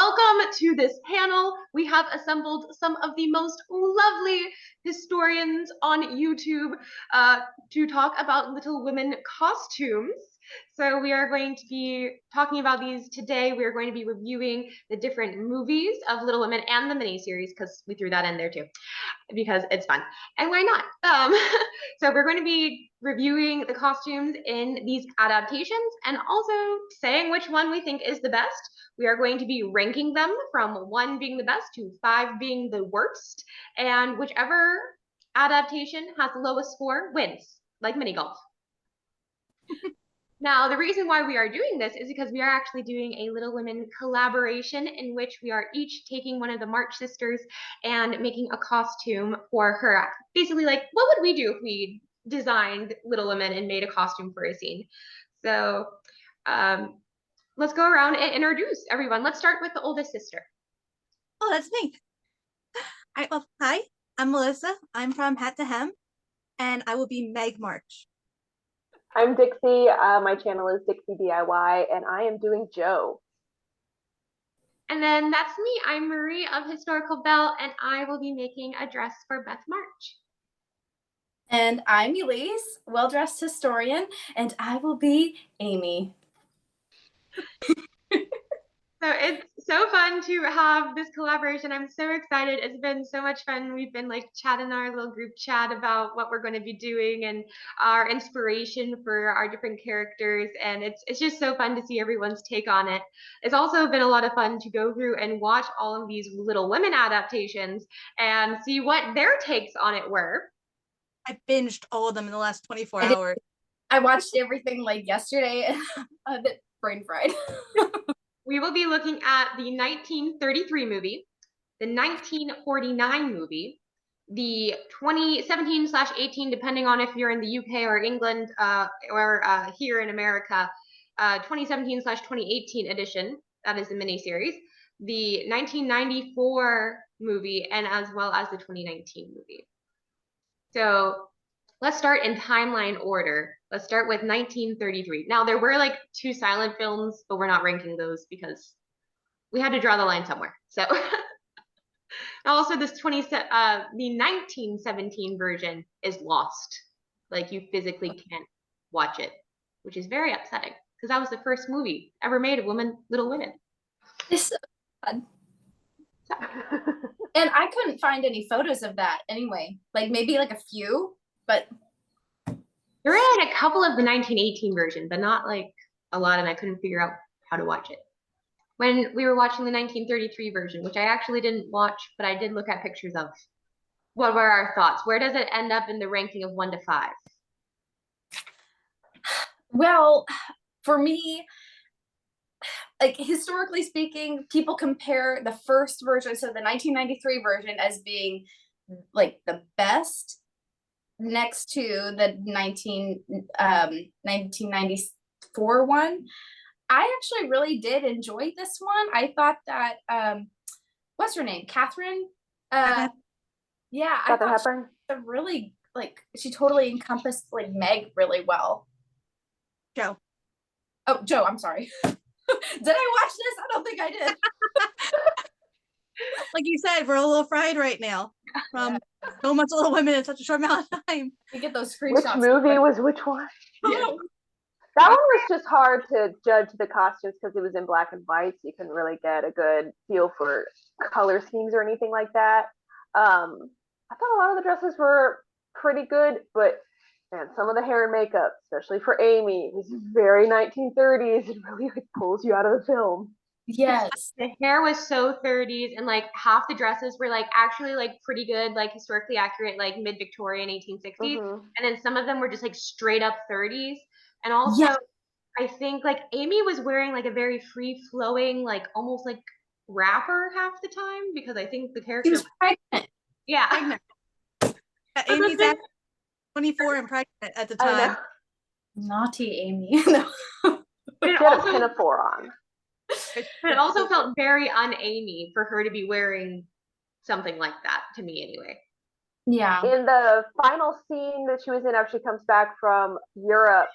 welcome to this panel. We have assembled some of the most lovely historians on YouTube to talk about Little Women costumes. So we are going to be talking about these today. We are going to be reviewing the different movies of Little Women and the miniseries, because we threw that in there too, because it's fun. And why not? So we're going to be reviewing the costumes in these adaptations and also saying which one we think is the best. We are going to be ranking them from 1 being the best to 5 being the worst. And whichever adaptation has the lowest score wins, like mini golf. Now, the reason why we are doing this is because we are actually doing a Little Women collaboration in which we are each taking one of the March sisters and making a costume for her. Basically, like, what would we do if we designed Little Women and made a costume for a scene? So let's go around and introduce everyone. Let's start with the oldest sister. Oh, that's me. All right, well, hi, I'm Melissa. I'm from Hat to Hem, and I will be Meg March. I'm Dixie. My channel is Dixie DIY, and I am doing Joe. And then that's me. I'm Marie of Historical Belle, and I will be making a dress for Beth March. And I'm Elise, well-dressed historian, and I will be Amy. So it's so fun to have this collaboration. I'm so excited. It's been so much fun. We've been like chatting our little group chat about what we're going to be doing and our inspiration for our different characters. And it's just so fun to see everyone's take on it. It's also been a lot of fun to go through and watch all of these Little Women adaptations and see what their takes on it were. I binged all of them in the last 24 hours. I watched everything like yesterday and I'm a bit brain fried. We will be looking at the 1933 movie, the 1949 movie, the 2017/18, depending on if you're in the UK or England or here in America, 2017/2018 edition, that is the miniseries, the 1994 movie, and as well as the 2019 movie. So let's start in timeline order. Let's start with 1933. Now, there were like 2 silent films, but we're not ranking those because we had to draw the line somewhere. So also this the 1917 version is lost. Like you physically can't watch it, which is very upsetting because that was the first movie ever made of Little Women. It's so fun. And I couldn't find any photos of that anyway. Like maybe like a few, but there were like a couple of the 1918 version, but not like a lot, and I couldn't figure out how to watch it. When we were watching the 1933 version, which I actually didn't watch, but I did look at pictures of, what were our thoughts? Where does it end up in the ranking of 1 to 5? Well, for me, like historically speaking, people compare the first version, so the 1993 version, as being like the best next to the 1994 one. I actually really did enjoy this one. I thought that what's her name? Catherine? Yeah, I thought she really she totally encompassed like Meg really well. Joe. Oh, Joe, I'm sorry. Did I watch this? I don't think I did. Like you said, we're a little fried right now from so much Little Women in such a short amount of time. You get those screenshots. Which movie was which one? Yeah. That one was just hard to judge the costumes because it was in black and white, so you couldn't really get a good feel for color schemes or anything like that. I thought a lot of the dresses were pretty good, but man, some of the hair and makeup, especially for Amy, was very 1930s. It really like pulls you out of the film. Yes. The hair was so 30s, and like half the dresses were like actually like pretty good, like historically accurate, like mid-Victorian 1860s. And then some of them were just like straight up 30s. And also I think like Amy was wearing like a very free-flowing, like almost like wrapper half the time, because I think the character was pregnant. Yeah. Pregnant. Amy's at 24 and pregnant at the time. Naughty Amy. No. But it also, a pinafore on. But it also felt very un-Amy for her to be wearing something like that, to me anyway. Yeah. In the final scene that she was in after she comes back from Europe,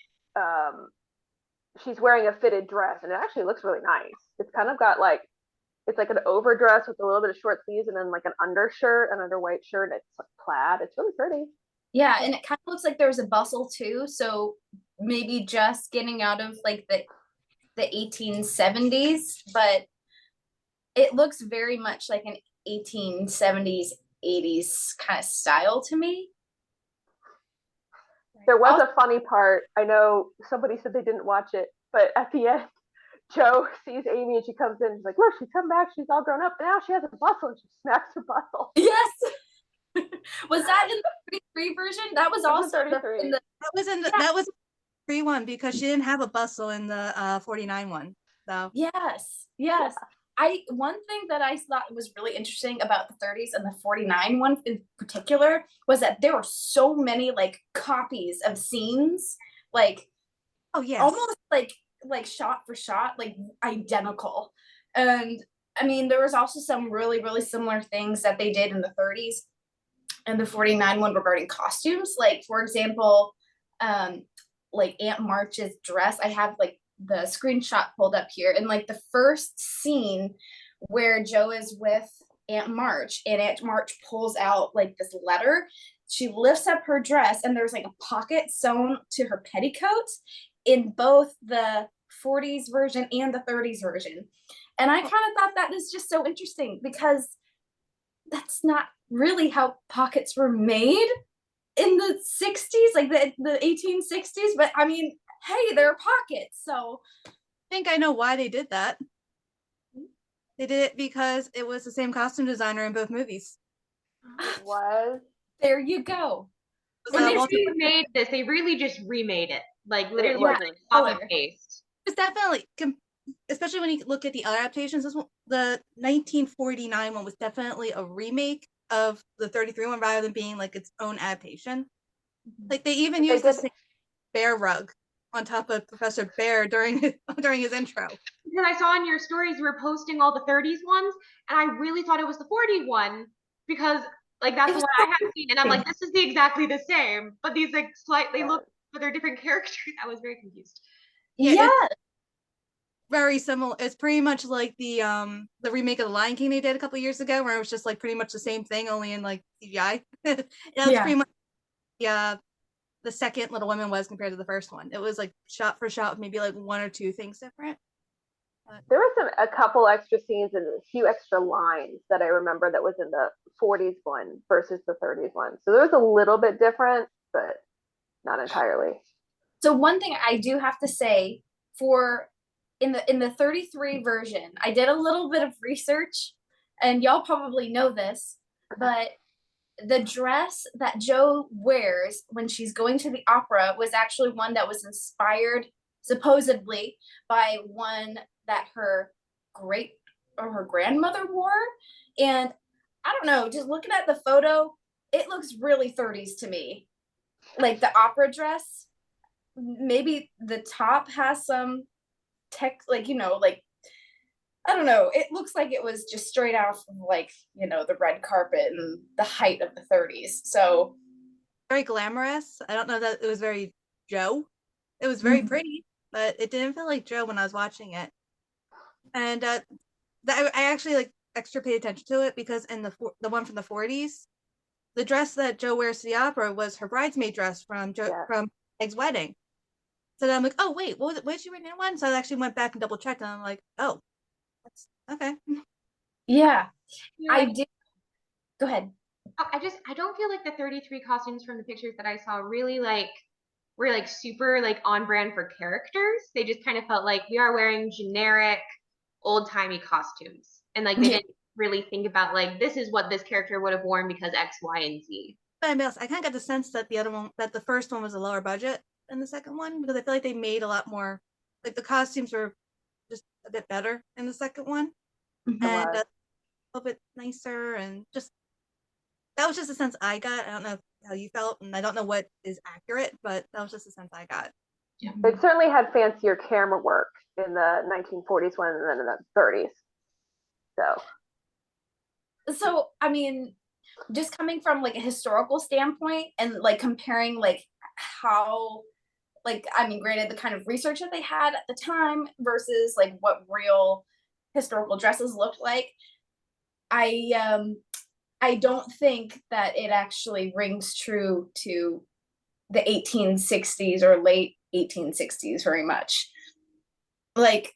she's wearing a fitted dress, and it actually looks really nice. It's kind of got like It's like an overdress with a little bit of short sleeves and then like an undershirt, another white shirt. And it's like plaid. It's really pretty. Yeah, and it kind of looks like there was a bustle too. So maybe just getting out of like the 1870s, but it looks very much like an 1870s, 80s kind of style to me. There was a funny part. I know somebody said they didn't watch it, but at the end, Jo sees Amy and she comes in. She's like, "Look, she's come back. She's all grown up. And now she has a bustle." And she smacks her bustle. Yes. Was that in the 33 version? That was also 33. That was the 3 one because she didn't have a bustle in the 49 one. So yes. Yeah. One thing that I thought was really interesting about the 30s and the 49 one in particular was that there were so many like copies of scenes, like almost like shot for shot, like identical. And I mean, there was also some really, really similar things that they did in the 30s and the 49 one regarding costumes. Like, for example, like Aunt March's dress. I have like the screenshot pulled up here, and like the first scene where Jo is with Aunt March and Aunt March pulls out like this letter, she lifts up her dress and there's like a pocket sewn to her petticoat in both the 40s version and the 30s version. And I kind of thought that is just so interesting because that's not really how pockets were made in the 60s, like the 1860s. But I mean, hey, they're pockets. So I think I know why they did that. They did it because it was the same costume designer in both movies. It was. There you go. When they remade this, they really just remade it. Like literally copy paste. It's definitely, especially when you look at the other adaptations, this one, the 1949 one was definitely a remake of the 33 one rather than being like its own adaptation. Like they even used the same bear rug on top of Professor Bear during his intro. Because I saw in your stories you were posting all the 30s ones, and I really thought it was the 40 one because like that's the one I had seen, and I'm like, this is exactly the same, but these like slightly look, but they're different characters. I was very confused. Yeah. Very similar. It's pretty much like the remake of The Lion King they did a couple years ago, where it was just like pretty much the same thing, only in like CGI. That was pretty much the second Little Women was compared to the first one. It was like shot for shot, maybe like one or two things different. There was a couple extra scenes and a few extra lines that I remember that was in the 40s one versus the 30s one. So there was a little bit different, but not entirely. So one thing I do have to say, for in the 33 version, I did a little bit of research, and y'all probably know this, but the dress that Jo wears when she's going to the opera was actually one that was inspired supposedly by one that her great or her grandmother wore. And I don't know, just looking at the photo, it looks really 30s to me. Like the opera dress, maybe the top has some tech, like, you know, like, I don't know, it looks like it was just straight out from like, you know, the red carpet and the height of the 30s. So very glamorous. I don't know that it was very Jo. It was very pretty, but it didn't feel like Jo when I was watching it. And I actually like extra paid attention to it because in the one from the 40s, the dress that Jo wears to the opera was her bridesmaid dress from Meg's wedding. So then I'm like, oh wait, what did she wear in one? So I actually went back and double checked, and I'm like, oh, that's okay. Yeah, I did. Go ahead. I don't feel like the 33 costumes from the pictures that I saw really like were like super like on brand for characters. They just kind of felt like we are wearing generic old-timey costumes, and like they didn't really think about like this is what this character would have worn because X, Y, and Z. But I kind of got the sense that the first one was a lower budget than the second one, because I feel like they made a lot more, like the costumes were just a bit better in the second one, and a little bit nicer, and just that was just a sense I got. I don't know how you felt, and I don't know what is accurate, but that was just a sense I got. Yeah. It certainly had fancier camera work in the 1940s one than in the 30s. So I mean, just coming from like a historical standpoint and like comparing like how, like, I mean, granted the kind of research that they had at the time versus like what real historical dresses looked like, I don't think that it actually rings true to the 1860s or late 1860s very much. Like,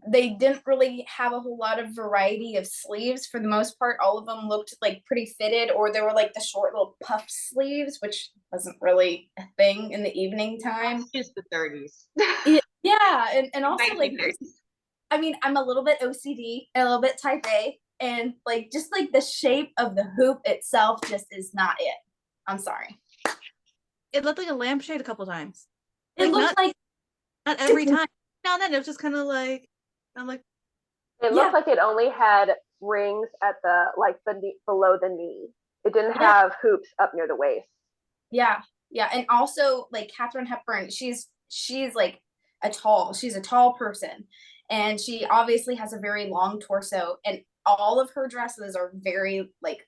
they didn't really have a whole lot of variety of sleeves. For the most part, all of them looked like pretty fitted, or they were like the short little puff sleeves, which wasn't really a thing in the evening time. It's just the 30s. Yeah, and also like, I mean, I'm a little bit OCD, a little bit type A, and like just like the shape of the hoop itself just is not it. I'm sorry. It looked like a lampshade a couple times. It looked like not every time. Now and then it was just kind of like, I'm like, it looked like it only had rings at the below the knee. It didn't have hoops up near the waist. Yeah, and also like Katharine Hepburn, she's like she's a tall person, and she obviously has a very long torso, and all of her dresses are very like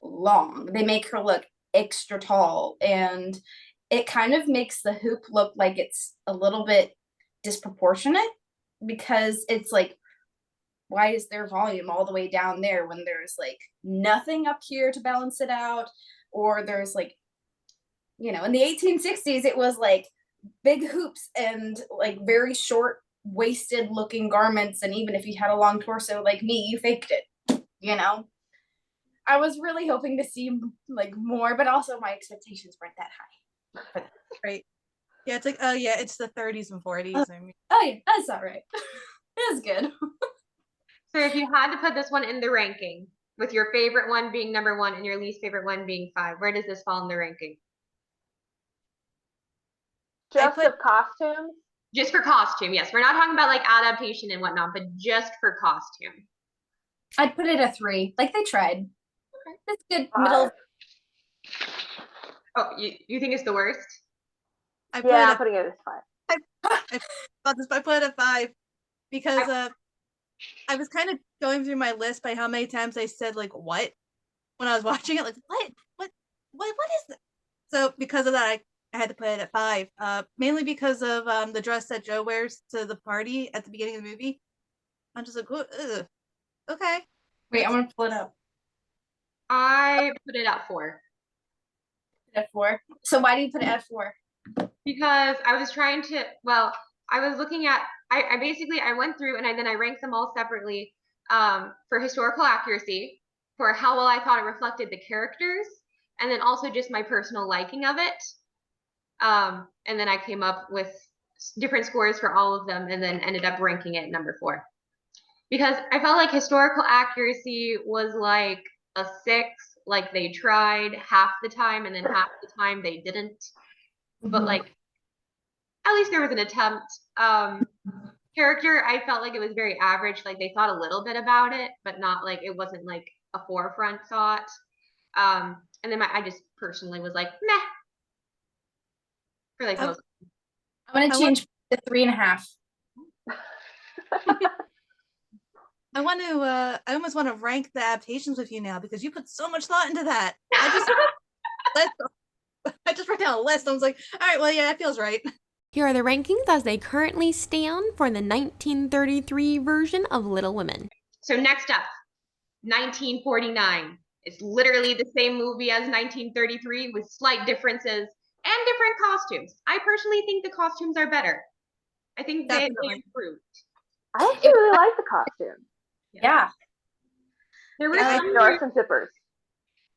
long. They make her look extra tall, and it kind of makes the hoop look like it's a little bit disproportionate, because it's like, why is there volume all the way down there when there's like nothing up here to balance it out? Or there's like, in the 1860s it was like big hoops and like very short waisted looking garments, and even if you had a long torso like me, you faked it. I was really hoping to see like more, but also my expectations weren't that high. Right. Yeah, it's like, oh yeah, it's the 30s and 40s. I mean, oh yeah, that's all right. It was good. So if you had to put this one in the ranking, with your favorite one being number 1 and your least favorite one being 5, where does this fall in the ranking? Just of costumes? Just for costume, yes. We're not talking about like adaptation and whatnot, but just for costume. I'd put it a 3. Like, they tried. Okay. That's good. 5. Middle. Oh, you think it's the worst? I'm putting it as 5. I put it at 5 because I was kind of going through my list by how many times I said like what when I was watching it, like what is this? So because of that, I had to put it at 5. Mainly because of the dress that Joe wears to the party at the beginning of the movie. I'm just like, ugh. Okay. Wait, I'm gonna pull it up. I put it at 4. At 4. So why do you put it at 4? Because I was trying to. Well, I was looking at. I basically went through and then I ranked them all separately for historical accuracy, for how well I thought it reflected the characters, and then also just my personal liking of it. And then I came up with different scores for all of them, and then ended up ranking it number 4. Because I felt like historical accuracy was like a 6, like they tried half the time, and then half the time they didn't. But like, at least there was an attempt. Character, I felt like it was very average. Like they thought a little bit about it, but not like, it wasn't like a forefront thought. And then I just personally was like, meh. For like most. I'm gonna change to 3.5. I almost want to rank the adaptations with you now, because you put so much thought into that. I just wrote down a list. I was like, all right, well, yeah, that feels right. Here are the rankings as they currently stand for the 1933 version of Little Women. So next up, 1949. It's literally the same movie as 1933 with slight differences and different costumes. I personally think the costumes are better. I think they improved. I actually really like the costume. Yeah. There were some zippers.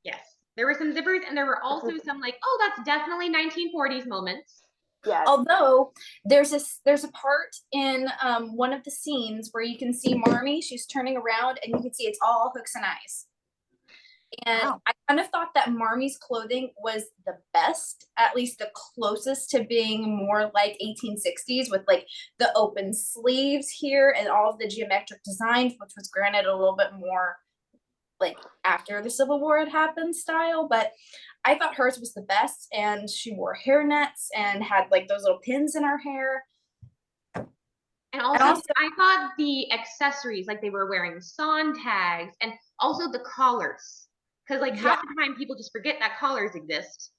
Yes. There were some zippers, and there were also some like, oh, that's definitely 1940s moments. Yes. Although there's a part in one of the scenes where you can see Marmee, she's turning around and you can see it's all hooks and eyes. And wow. I kind of thought that Marmee's clothing was the best, at least the closest to being more like 1860s, with like the open sleeves here and all of the geometric designs, which was granted a little bit more like after the Civil War had happened style. But I thought hers was the best, and she wore hair nets and had like those little pins in her hair. And also I thought the accessories, like they were wearing sawn tags, and also the collars. Because like half the time people just forget that collars exist.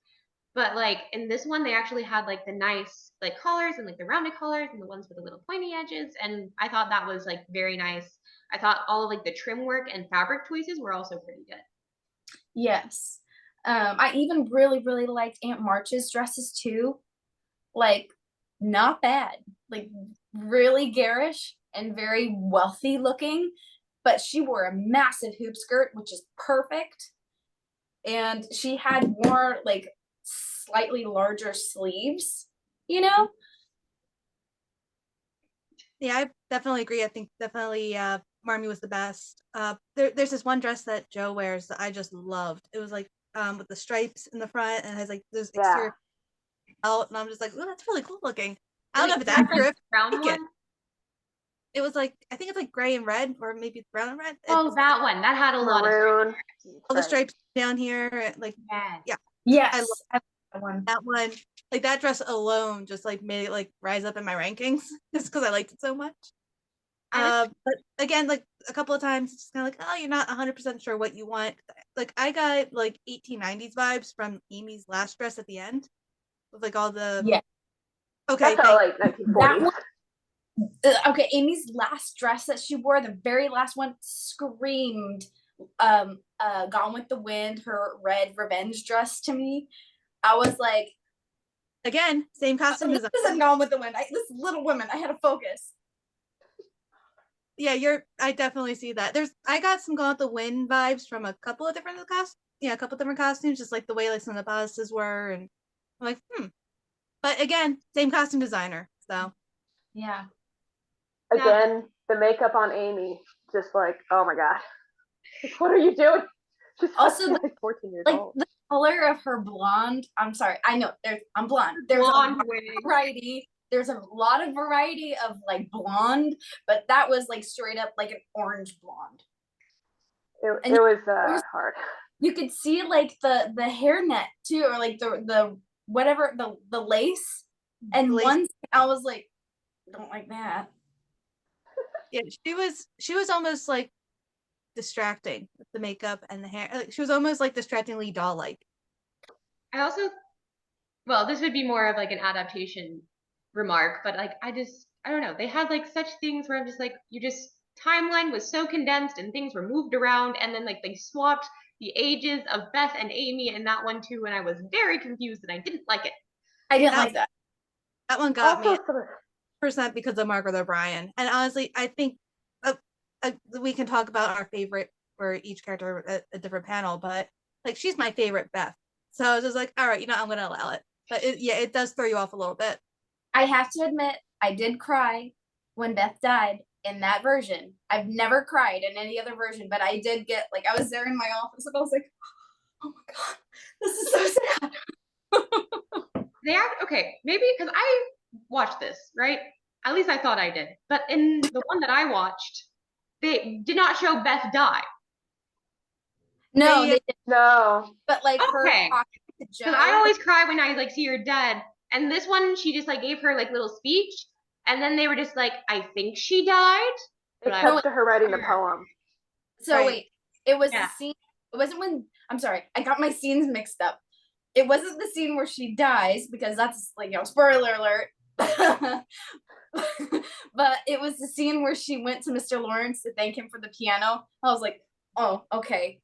But like in this one, they actually had like the nice like collars and like the rounded collars and the ones with the little pointy edges. And I thought that was like very nice. I thought all of like the trim work and fabric choices were also pretty good. Yes. I even really, really liked Aunt March's dresses too. Like, not bad. Like, really garish and very wealthy looking. But she wore a massive hoop skirt, which is perfect. And she had more like slightly larger sleeves, you know? Yeah, I definitely agree. I think definitely Marmee was the best. There's this one dress that Joe wears that I just loved. It was like with the stripes in the front and has like those exterior out, and I'm just like, oh, that's really cool looking. I don't know if it's accurate. Brown one? It was like, I think it's like gray and red, or maybe brown and red. Oh, that one. That had a lot of maroon. All the stripes down here, like yeah. Yes. I love that one. Like that dress alone just like made it like rise up in my rankings just because I liked it so much. But again, like a couple of times, it's just kind of like, oh, you're not 100% sure what you want. Like I got like 1890s vibes from Amy's last dress at the end, with like all the Okay, that's all like 1940s. Okay, Amy's last dress that she wore, the very last one, screamed Gone with the Wind, her red revenge dress to me. I was like, again, same costume design. This is Gone with the Wind. This Little Women. I had to focus. Yeah, I definitely see that. I got some Gone with the Wind vibes from a couple of different costumes, just like the way like some of the bodices were, and I'm like, But again, same costume designer, so yeah. Again, the makeup on Amy, just like, oh my god, what are you doing? She's also like 14 years old. The color of her blonde. I'm sorry, I know I'm blonde. There's blonde variety. There's a lot of variety of like blonde, but that was like straight up like an orange blonde. It was hard. You could see like the hairnet too, or like the whatever the lace. And once I was like, I don't like that. Yeah, she was almost like distracting with the makeup and the hair. Like, she was almost like distractingly doll-like. I also, well, this would be more of like an adaptation remark, but like I don't know. They had like such things where I'm just like, timeline was so condensed and things were moved around, and then like they swapped the ages of Beth and Amy in that one too, and I was very confused and I didn't like it. I didn't like that. That one got me percent because of Margaret O'Brien. And honestly, I think we can talk about our favorite for each character at a different panel, but like she's my favorite Beth. So I was just like, all right, I'm gonna allow it. But it does throw you off a little bit. I have to admit, I did cry when Beth died in that version. I've never cried in any other version, but I did get like, I was there in my office and I was like, oh my god, this is so sad. Okay, maybe because I watched this, right? At least I thought I did. But in the one that I watched, they did not show Beth die. No, they didn't. No. But like her talking to Joe. Because I always cry when I like see her dead. And this one, she just like gave her like little speech, and then they were just like, I think she died. It cuts to her writing the poem. So wait, it was the scene. It wasn't when. I'm sorry, I got my scenes mixed up. It wasn't the scene where she dies, because that's like, spoiler alert. But it was the scene where she went to Mr. Lawrence to thank him for the piano. I was like, oh, okay.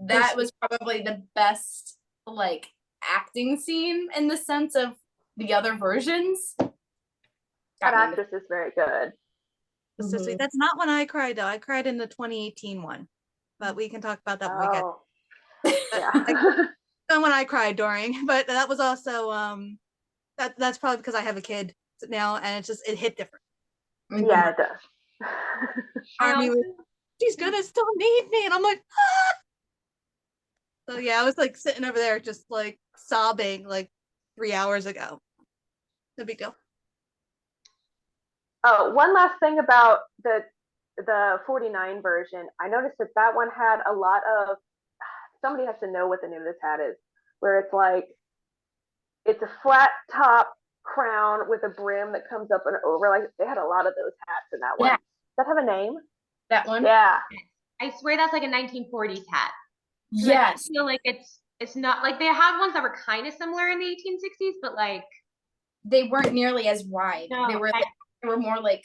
That was probably the best like acting scene in the sense of the other versions. That actress is very good. Mm-hmm. That's not when I cried though. I cried in the 2018 one, but we can talk about that when we get. Yeah. Not when I cried during, but that was also that's probably because I have a kid now, and it hit different. Yeah, it does. Army was, she's gonna still need me, and I'm like, ah! So yeah, I was like sitting over there just like sobbing like 3 hours ago. No big deal. Oh, one last thing about the 49 version. I noticed that one had a lot of, somebody has to know what the name of this hat is, where it's like, it's a flat top crown with a brim that comes up and over. Like they had a lot of those hats in that one. Does that have a name? That one? Yeah. I swear that's like a 1940s hat. Yes. I feel like it's it's not like they have ones that were kind of similar in the 1860s, but like they weren't nearly as wide. No, they were more like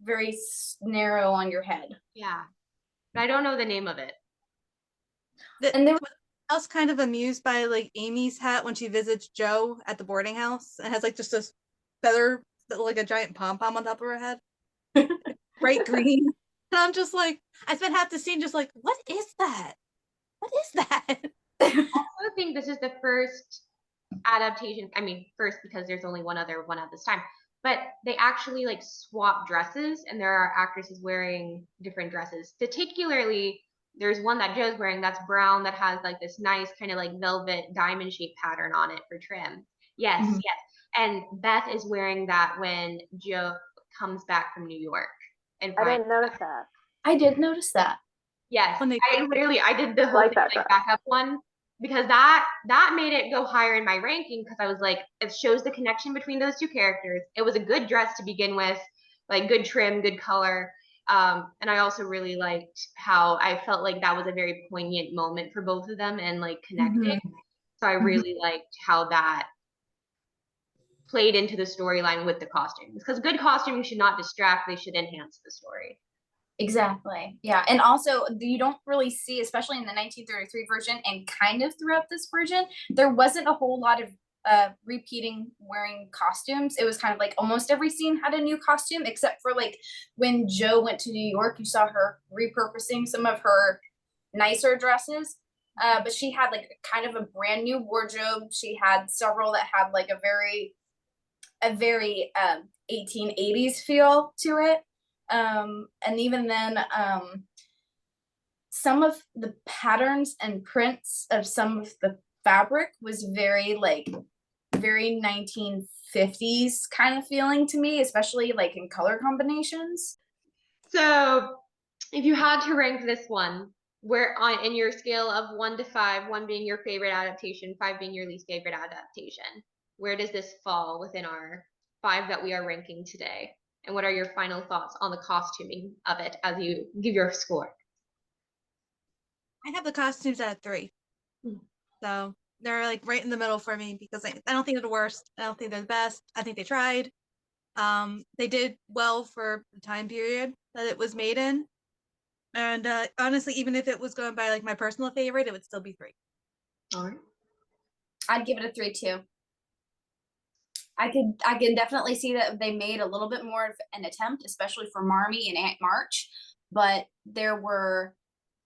very narrow on your head. Yeah, but I don't know the name of it. And I was kind of amused by like Amy's hat when she visits Joe at the boarding house. It has like just this feather, like a giant pom pom on top of her head, bright green. And I'm just like, I spent half the scene just like, what is that? What is that? I also think this is the first adaptation. I mean, first because there's only one other one at this time, but they actually like swap dresses, and there are actresses wearing different dresses. Particularly, there's one that Joe's wearing that's brown that has like this nice kind of like velvet diamond shaped pattern on it for trim. Yes, yes. And Beth is wearing that when Joe comes back from New York. And I didn't notice that. I did notice that. Yes, I did the whole like thing, like backup one, because that made it go higher in my ranking, because I was like, it shows the connection between those two characters. It was a good dress to begin with, like good trim, good color. And I also really liked how I felt like that was a very poignant moment for both of them and like connecting. So I really liked how that played into the storyline with the costumes, because good costumes should not distract, they should enhance the story. Exactly. Yeah. And also, you don't really see, especially in the 1933 version and kind of throughout this version, there wasn't a whole lot of repeating wearing costumes. It was kind of like almost every scene had a new costume, except for like when Joe went to New York, you saw her repurposing some of her nicer dresses. But she had like kind of a brand new wardrobe. She had several that had like a very 1880s feel to it. And even then, some of the patterns and prints of some of the fabric was very 1950s kind of feeling to me, especially like in color combinations. So if you had to rank this one, where on in your scale of 1 to 5, 1 being your favorite adaptation, 5 being your least favorite adaptation, where does this fall within our 5 that we are ranking today? And what are your final thoughts on the costuming of it as you give your score? I have the costumes at a 3. So they're like right in the middle for me, because I don't think they're the worst. I don't think they're the best. I think they tried. They did well for the time period that it was made in. And honestly, even if it was going by like my personal favorite, it would still be 3. All right. I'd give it a 3 too. I can definitely see that they made a little bit more of an attempt, especially for Marmee and Aunt March, but there were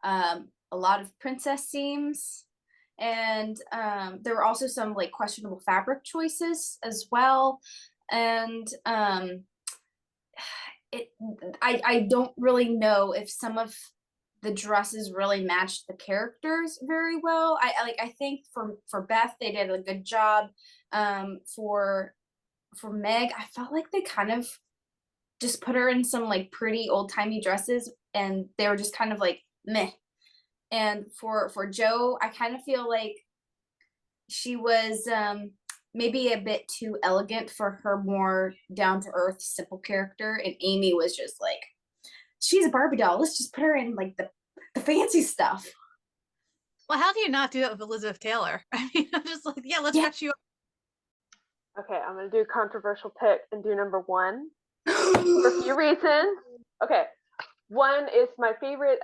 a lot of princess seams, and there were also some like questionable fabric choices as well. And I don't really know if some of the dresses really matched the characters very well. I think for Beth they did a good job. For Meg, I felt like they kind of just put her in some like pretty old timey dresses, and they were just kind of like meh. And for Joe, I kind of feel like she was maybe a bit too elegant for her more down to earth, simple character, and Amy was just like, she's a Barbie doll. Let's just put her in like the fancy stuff. Well, how do you not do that with Elizabeth Taylor? I mean, I'm just like, yeah, let's catch you up. Okay, I'm gonna do a controversial pick and do number 1 for a few reasons. Okay, one is my favorite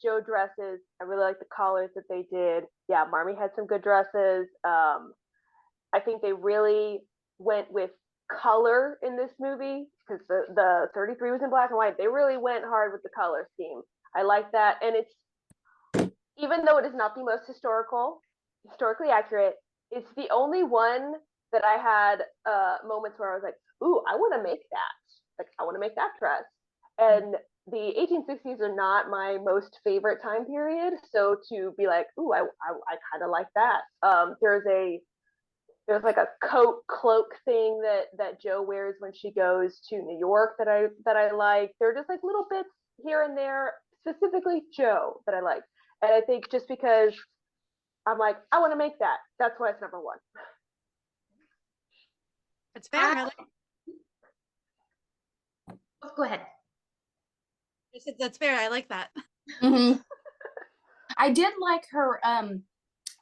Joe dresses. I really like the collars that they did. Yeah, Marmee had some good dresses. I think they really went with color in this movie, because the 33 was in black and white. They really went hard with the color scheme. I like that, and it's, even though it is not the most historically accurate, it's the only one that I had moments where I was like, ooh, I want to make that. Like, I want to make that dress. And the 1860s are not my most favorite time period. So to be like, ooh, I kind of like that. There's like a coat cloak thing that Joe wears when she goes to New York that I like. They're just like little bits here and there, specifically Joe, that I like. And I think just because I'm like, I want to make that. That's why it's number 1. It's fair. Go ahead. I said that's fair. I like that. Mm-hmm. I did like her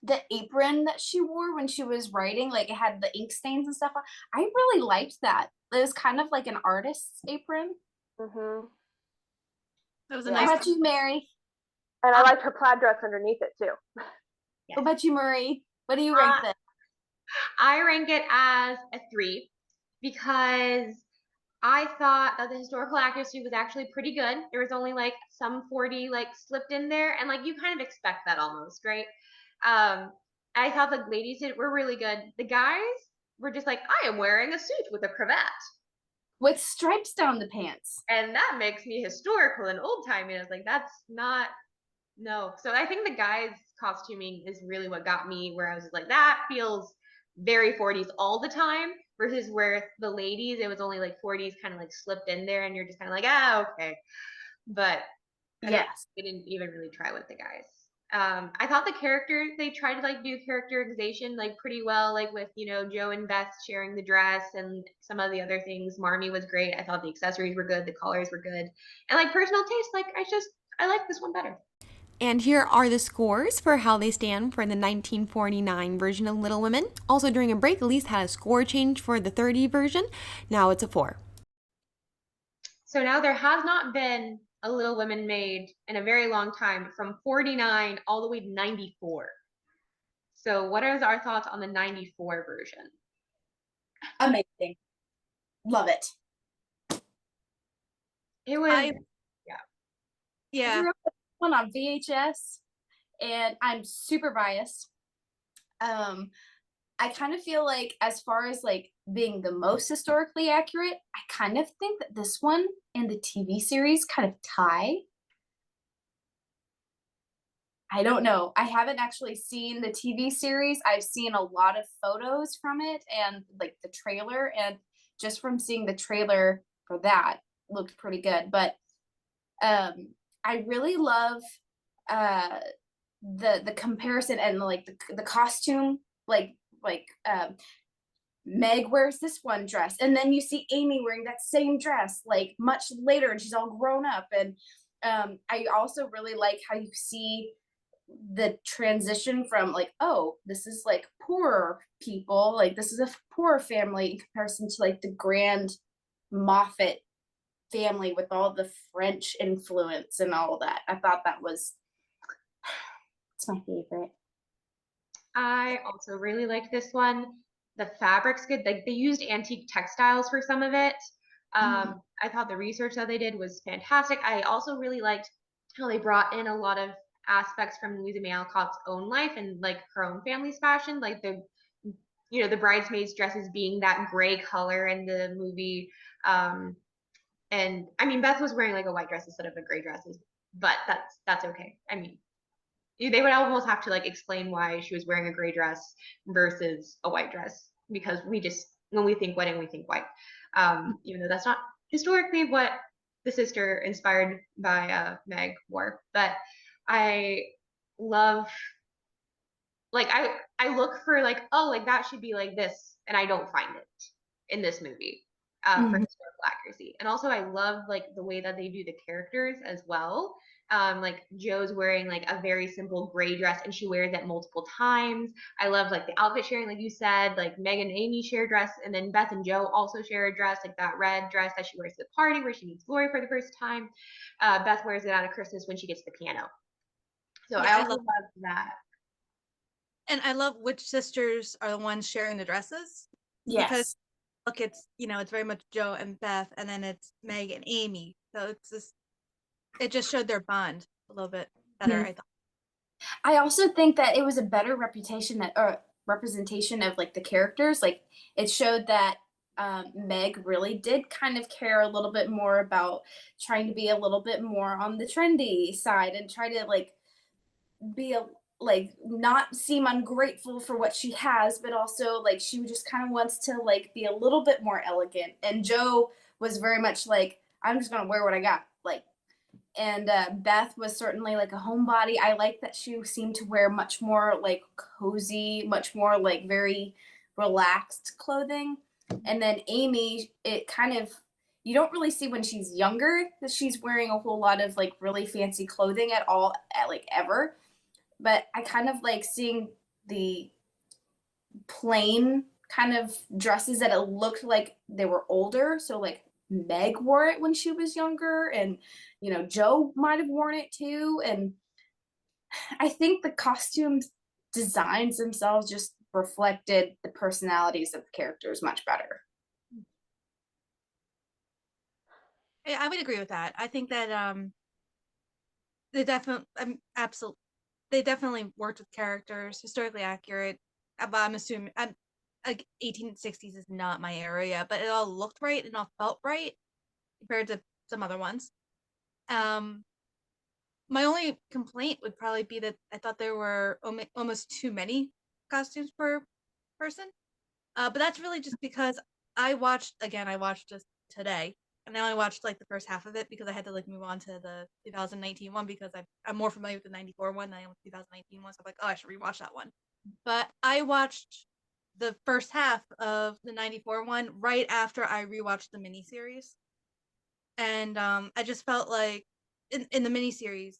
the apron that she wore when she was writing, like it had the ink stains and stuff on. I really liked that. It was kind of like an artist's apron. Mm-hmm. That was a Yeah. nice. How about you, Mary? And I liked her plaid dress underneath it too. What about you, Marie? What do you rank this? I rank it as a 3 because I thought that the historical accuracy was actually pretty good. There was only like some 40 like slipped in there, and like you kind of expect that almost, right? I thought the ladies were really good. The guys were just like, I am wearing a suit with a cravat. With stripes down the pants. And that makes me historical and old timey. I was like, that's not, no. So I think the guys' costuming is really what got me, where I was like, that feels very 40s all the time, versus where the ladies, it was only like 40s kind of like slipped in there, and you're just kind of like, ah, okay. But yes, they didn't even really try with the guys. I thought the characters, they tried to like do characterization like pretty well, like with, you know, Joe and Beth sharing the dress and some of the other things. Marmee was great. I thought the accessories were good, the collars were good, and like personal taste, like I like this one better. And here are the scores for how they stand for the 1949 version of Little Women. Also, during a break, Elise had a score change for the 30 version. Now it's a 4. So now there has not been a Little Women made in a very long time, from 49 all the way to 94. So what are our thoughts on the 94 version? amazing. Love it. It was, Yeah. I grew up with one on VHS, and I'm super biased. I kind of feel like, as far as like being the most historically accurate, I kind of think that this one and the TV series kind of tie. I don't know. I haven't actually seen the TV series. I've seen a lot of photos from it and like the trailer, and just from seeing the trailer for that looked pretty good. But I really love the comparison and like the costume, like Meg wears this one dress, and then you see Amy wearing that same dress like much later, and she's all grown up. And I also really like how you see the transition from like, oh, this is like poorer people, like this is a poor family, in comparison to like the grand Moffat family with all the French influence and all that. I thought that was, it's my favorite. I also really liked this one. The fabric's good. Like they used antique textiles for some of it. I thought the research that they did was fantastic. I also really liked how they brought in a lot of aspects from Louisa May Alcott's own life and like her own family's fashion, like the, you know, the bridesmaids' dresses being that gray color in the movie. And I mean, Beth was wearing like a white dress instead of a gray dress, but that's okay. I mean, they would almost have to like explain why she was wearing a gray dress versus a white dress, because we just, when we think wedding, we think white, even though that's not historically what the sister inspired by Meg wore. But I love, like, I look for like, oh, like that should be like this, and I don't find it in this movie for historical accuracy. And also I love like the way that they do the characters as well. Like Joe's wearing like a very simple gray dress, and she wears it multiple times. I love like the outfit sharing, like you said, like Meg and Amy share a dress, and then Beth and Joe also share a dress, like that red dress that she wears to the party where she meets Lori for the first time. Beth wears it at a Christmas when she gets the piano. So yeah, I also love that. And I love which sisters are the ones sharing the dresses. Yes. Because look, it's, you know, it's very much Joe and Beth, and then it's Meg and Amy. So it's just, it just showed their bond a little bit better, I thought. I also think that it was a better reputation or representation of like the characters. Like it showed that Meg really did kind of care a little bit more about trying to be a little bit more on the trendy side, and try to like be a, like not seem ungrateful for what she has, but also like she just kind of wants to like be a little bit more elegant. And Joe was very much like, I'm just gonna wear what I got, like. And Beth was certainly like a homebody. I like that she seemed to wear much more like cozy, much more like very relaxed clothing. And then Amy, it kind of, you don't really see when she's younger that she's wearing a whole lot of like really fancy clothing at all, like ever. But I kind of like seeing the plain kind of dresses that it looked like they were older. So like Meg wore it when she was younger, and Joe might have worn it too. And I think the costumes designs themselves just reflected the personalities of the characters much better. Yeah, I would agree with that. I think that they definitely, absolutely, they definitely worked with characters, historically accurate. But I'm assuming, like 1860s is not my area, but it all looked right and all felt right compared to some other ones. My only complaint would probably be that I thought there were almost too many costumes per person. But that's really just because I watched this today, and I only watched like the first half of it because I had to like move on to the 2019 one because I'm more familiar with the 94 one than I am with the 2019 one. So I'm like, oh, I should rewatch that one. But I watched the first half of the 94 one right after I rewatched the miniseries. And I just felt like in the miniseries,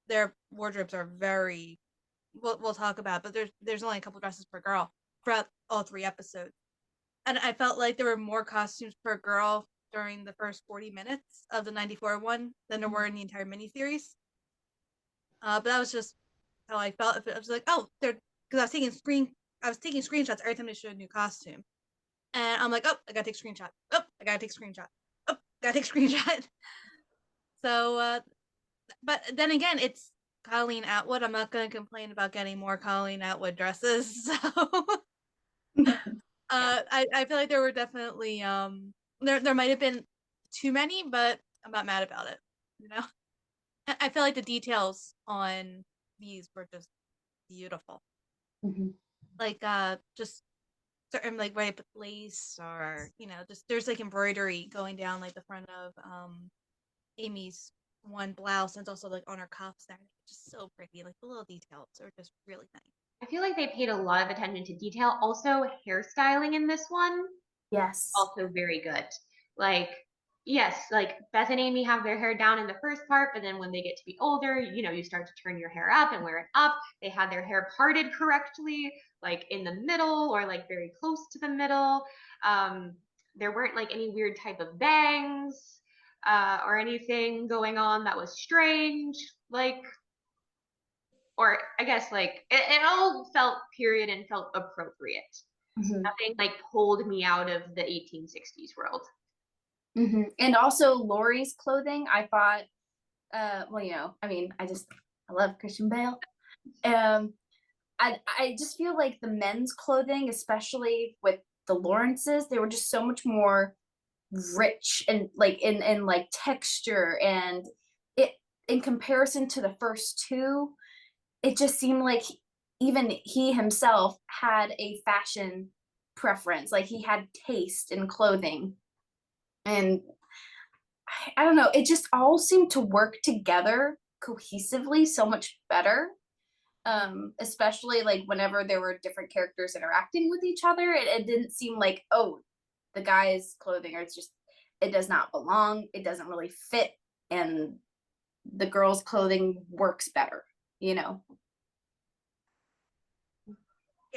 their wardrobes are very we'll talk about, but there's only a couple dresses per girl throughout all 3 episodes. And I felt like there were more costumes per girl during the first 40 minutes of the 94 one than there were in the entire miniseries. But that was just how I felt. I was like, oh, they're because I was taking screenshots every time they showed a new costume. And I'm like, oh, I gotta take a screenshot. Oh, I gotta take a screenshot. Oh, gotta take a screenshot. So, but then again, it's Colleen Atwood. I'm not gonna complain about getting more Colleen Atwood dresses. So, I feel like there were definitely there might have been too many, but I'm not mad about it. I feel like the details on these were just beautiful. Mm-hmm. Like just certain like right lace or just there's like embroidery going down like the front of Amy's one blouse, and it's also like on her cuffs there. Just so pretty. Like the little details are just really nice. I feel like they paid a lot of attention to detail. Also, hairstyling in this one, Yes. also very good. Like, yes, like Beth and Amy have their hair down in the first part, but then when they get to be older, you start to turn your hair up and wear it up. They had their hair parted correctly, like in the middle or like very close to the middle. There weren't like any weird type of bangs or anything going on that was strange. Like, or I guess like it all felt period and felt appropriate. Mm-hmm. Nothing like pulled me out of the 1860s world. Mm-hmm. And also Laurie's clothing, I thought, I love Christian Bale. I just feel like the men's clothing, especially with the Lawrences, they were just so much more rich and like in like texture, and it in comparison to the first two, it just seemed like even he himself had a fashion preference, like he had taste in clothing. And I don't know, it just all seemed to work together cohesively so much better. Especially like whenever there were different characters interacting with each other, it didn't seem like, oh, the guy's clothing, or it does not belong, it doesn't really fit, and the girl's clothing works better. Yeah,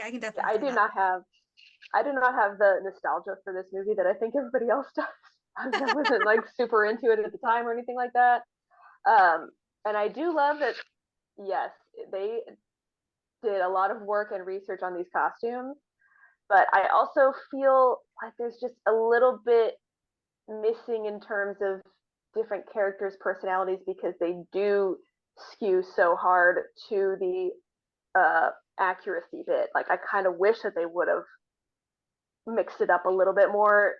I can definitely. I do not have the nostalgia for this movie that I think everybody else does. I wasn't like super into it at the time or anything like that. And I do love that. Yes, they did a lot of work and research on these costumes, but I also feel like there's just a little bit missing in terms of different characters' personalities, because they do skew so hard to the accuracy bit. Like I kind of wish that they would have mixed it up a little bit more.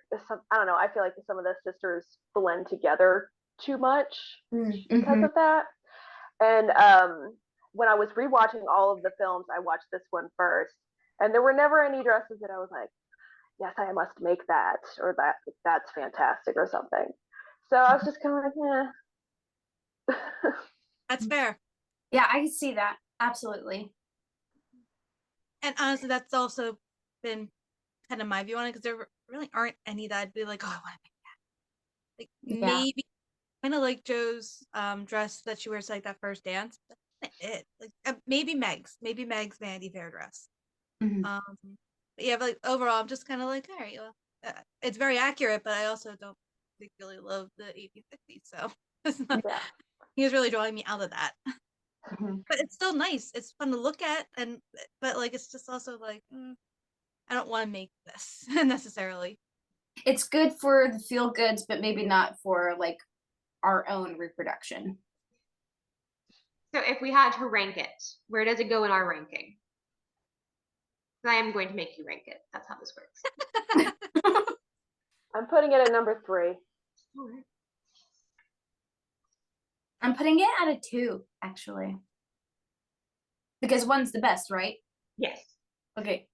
I don't know. I feel like some of the sisters blend together too much because of that. And when I was rewatching all of the films, I watched this one first, and there were never any dresses that I was like, yes, I must make that, or that's fantastic or something. So I was just kind of like, That's fair. Yeah, I can see that. Absolutely. And honestly, that's also been kind of my view on it, because there really aren't any that I'd be like, oh, I want to make that. Like maybe kind of like Joe's dress that she wears like that first dance. it. Like, maybe Meg's Vanity Fair dress. Mhm. But yeah, but like, overall, I'm just kind of like, all right, well, it's very accurate, but I also don't particularly love the 1860s, so it's not. Yeah. He was really drawing me out of that. Mhm. But it's still nice. It's fun to look at, but like it's just also like I don't want to make this necessarily. It's good for the feel goods, but maybe not for like our own reproduction. So if we had to rank it, where does it go in our ranking? I am going to make you rank it. That's how this works. I'm putting it at number 3. All right. I'm putting it at a 2, actually. Because 1's the best, right? Yes. Okay.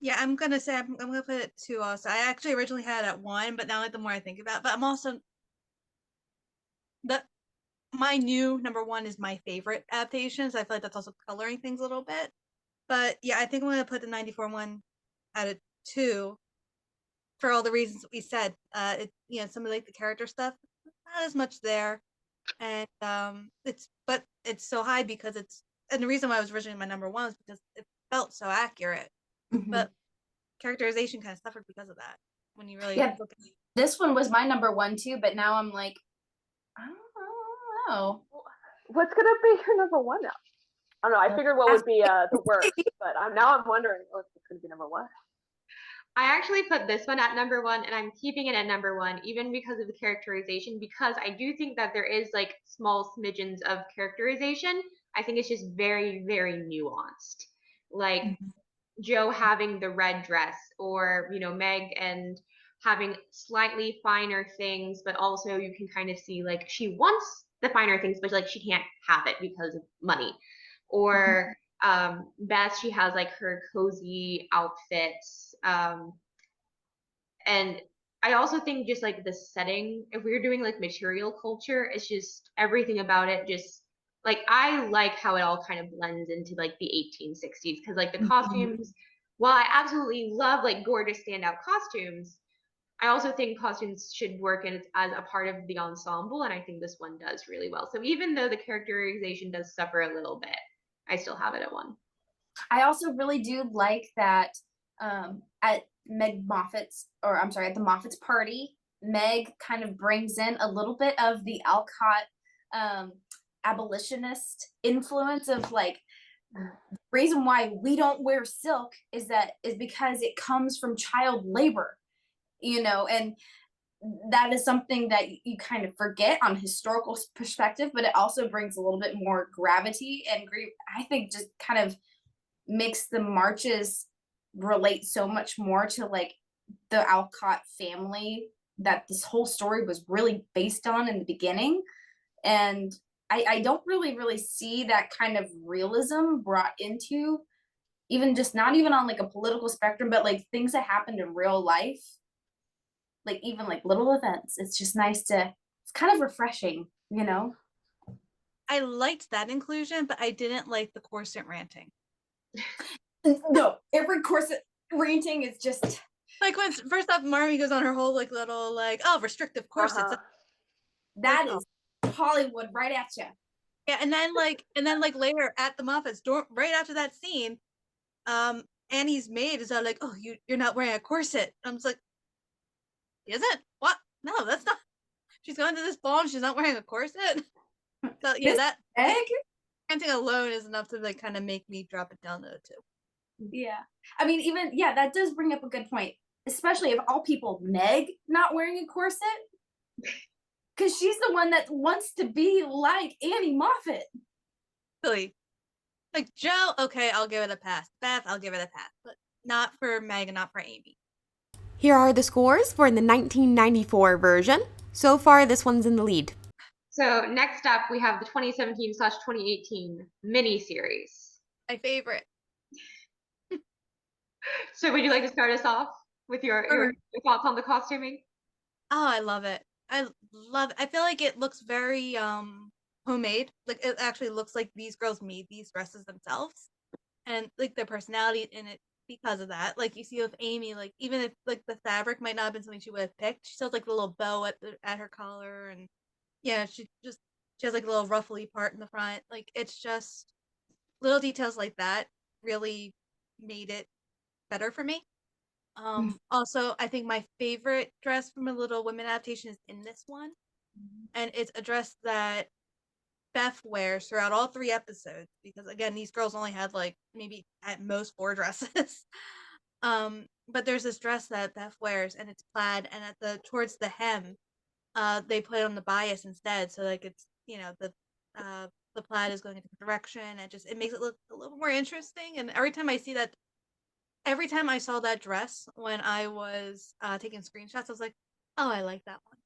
Yeah, I'm gonna say I'm gonna put it 2 also. I actually originally had it at 1, but now like the more I think about it, but I'm also my new number 1 is my favorite adaptations. I feel like that's also coloring things a little bit. But yeah, I think I'm gonna put the 94 one at a 2 for all the reasons we said. Some of like the character stuff, not as much there. And it's so high because and the reason why it was originally my number 1 was because it felt so accurate. Mhm. But characterization kind of suffered because of that. When you really Yeah, look at it. this one was my number 1 too, but now I'm like, I don't know. What's gonna be your number 1 now? I don't know. I figured what would be the worst, but I'm wondering what's gonna be number 1. I actually put this one at number 1, and I'm keeping it at number 1, even because of the characterization, because I do think that there is like small smidgens of characterization. I think it's just very, very nuanced. Like Joe having the red dress, or Meg and having slightly finer things, but also you can kind of see like she wants the finer things, but like she can't have it because of money. Or Beth, she has like her cozy outfits. And I also think just like the setting, if we were doing like material culture, it's just everything about it just like I like how it all kind of blends into like the 1860s, because like the costumes, while I absolutely love like gorgeous standout costumes, I also think costumes should work as a part of the ensemble, and I think this one does really well. So even though the characterization does suffer a little bit, I still have it at 1. I also really do like that at Meg Moffat's, or I'm sorry, at the Moffat's party, Meg kind of brings in a little bit of the Alcott abolitionist influence of like, reason why we don't wear silk is because it comes from child labor, and that is something that you kind of forget on historical perspective, but it also brings a little bit more gravity and I think just kind of makes the marches relate so much more to like the Alcott family that this whole story was really based on in the beginning. And I don't really see that kind of realism brought into even just not even on like a political spectrum, but like things that happened in real life, like even like little events. It's just nice it's kind of refreshing, I liked that inclusion, but I didn't like the corset ranting. No, every corset ranting is just like when first off Marmy goes on her whole like little like restrictive corsets. That is Hollywood right at you. Yeah, and then later at the Moffat's door, right after that scene, Annie's maid is like, "Oh, you're not wearing a corset." I'm just like, "Isn't what? No, that's not." She's going to this ball and she's not wearing a corset. So yeah, that ranting alone is enough to like kind of make me drop it down to a 2. Yeah, I mean, even that does bring up a good point, especially of all people, Meg not wearing a corset, because she's the one that wants to be like Annie Moffat. Really, like Joe, okay, I'll give it a pass. Beth, I'll give it a pass, but not for Meg and not for Amy. Here are the scores for the 1994 version. So far, this one's in the lead. So next up, we have the 2017/2018 miniseries. My favorite. So would you like to start us off with your thoughts on the costuming? Oh, I love it. I feel like it looks very homemade. Like it actually looks like these girls made these dresses themselves, and like their personality in it because of that. Like you see with Amy, like even if like the fabric might not have been something she would have picked, she still has like the little bow at her collar, and Yeah, she has like a little ruffly part in the front. Like it's just little details like that really made it better for me. Also, I think my favorite dress from a Little Women adaptation is in this one, and it's a dress that Beth wears throughout all 3 episodes because again, these girls only had like maybe at most 4 dresses. But there's this dress that Beth wears, and it's plaid, and at the towards the hem, they put it on the bias instead, so like it's the plaid is going a different direction, and it makes it look a little more interesting. And every time I saw that dress when I was taking screenshots, I was like, oh, I like that one.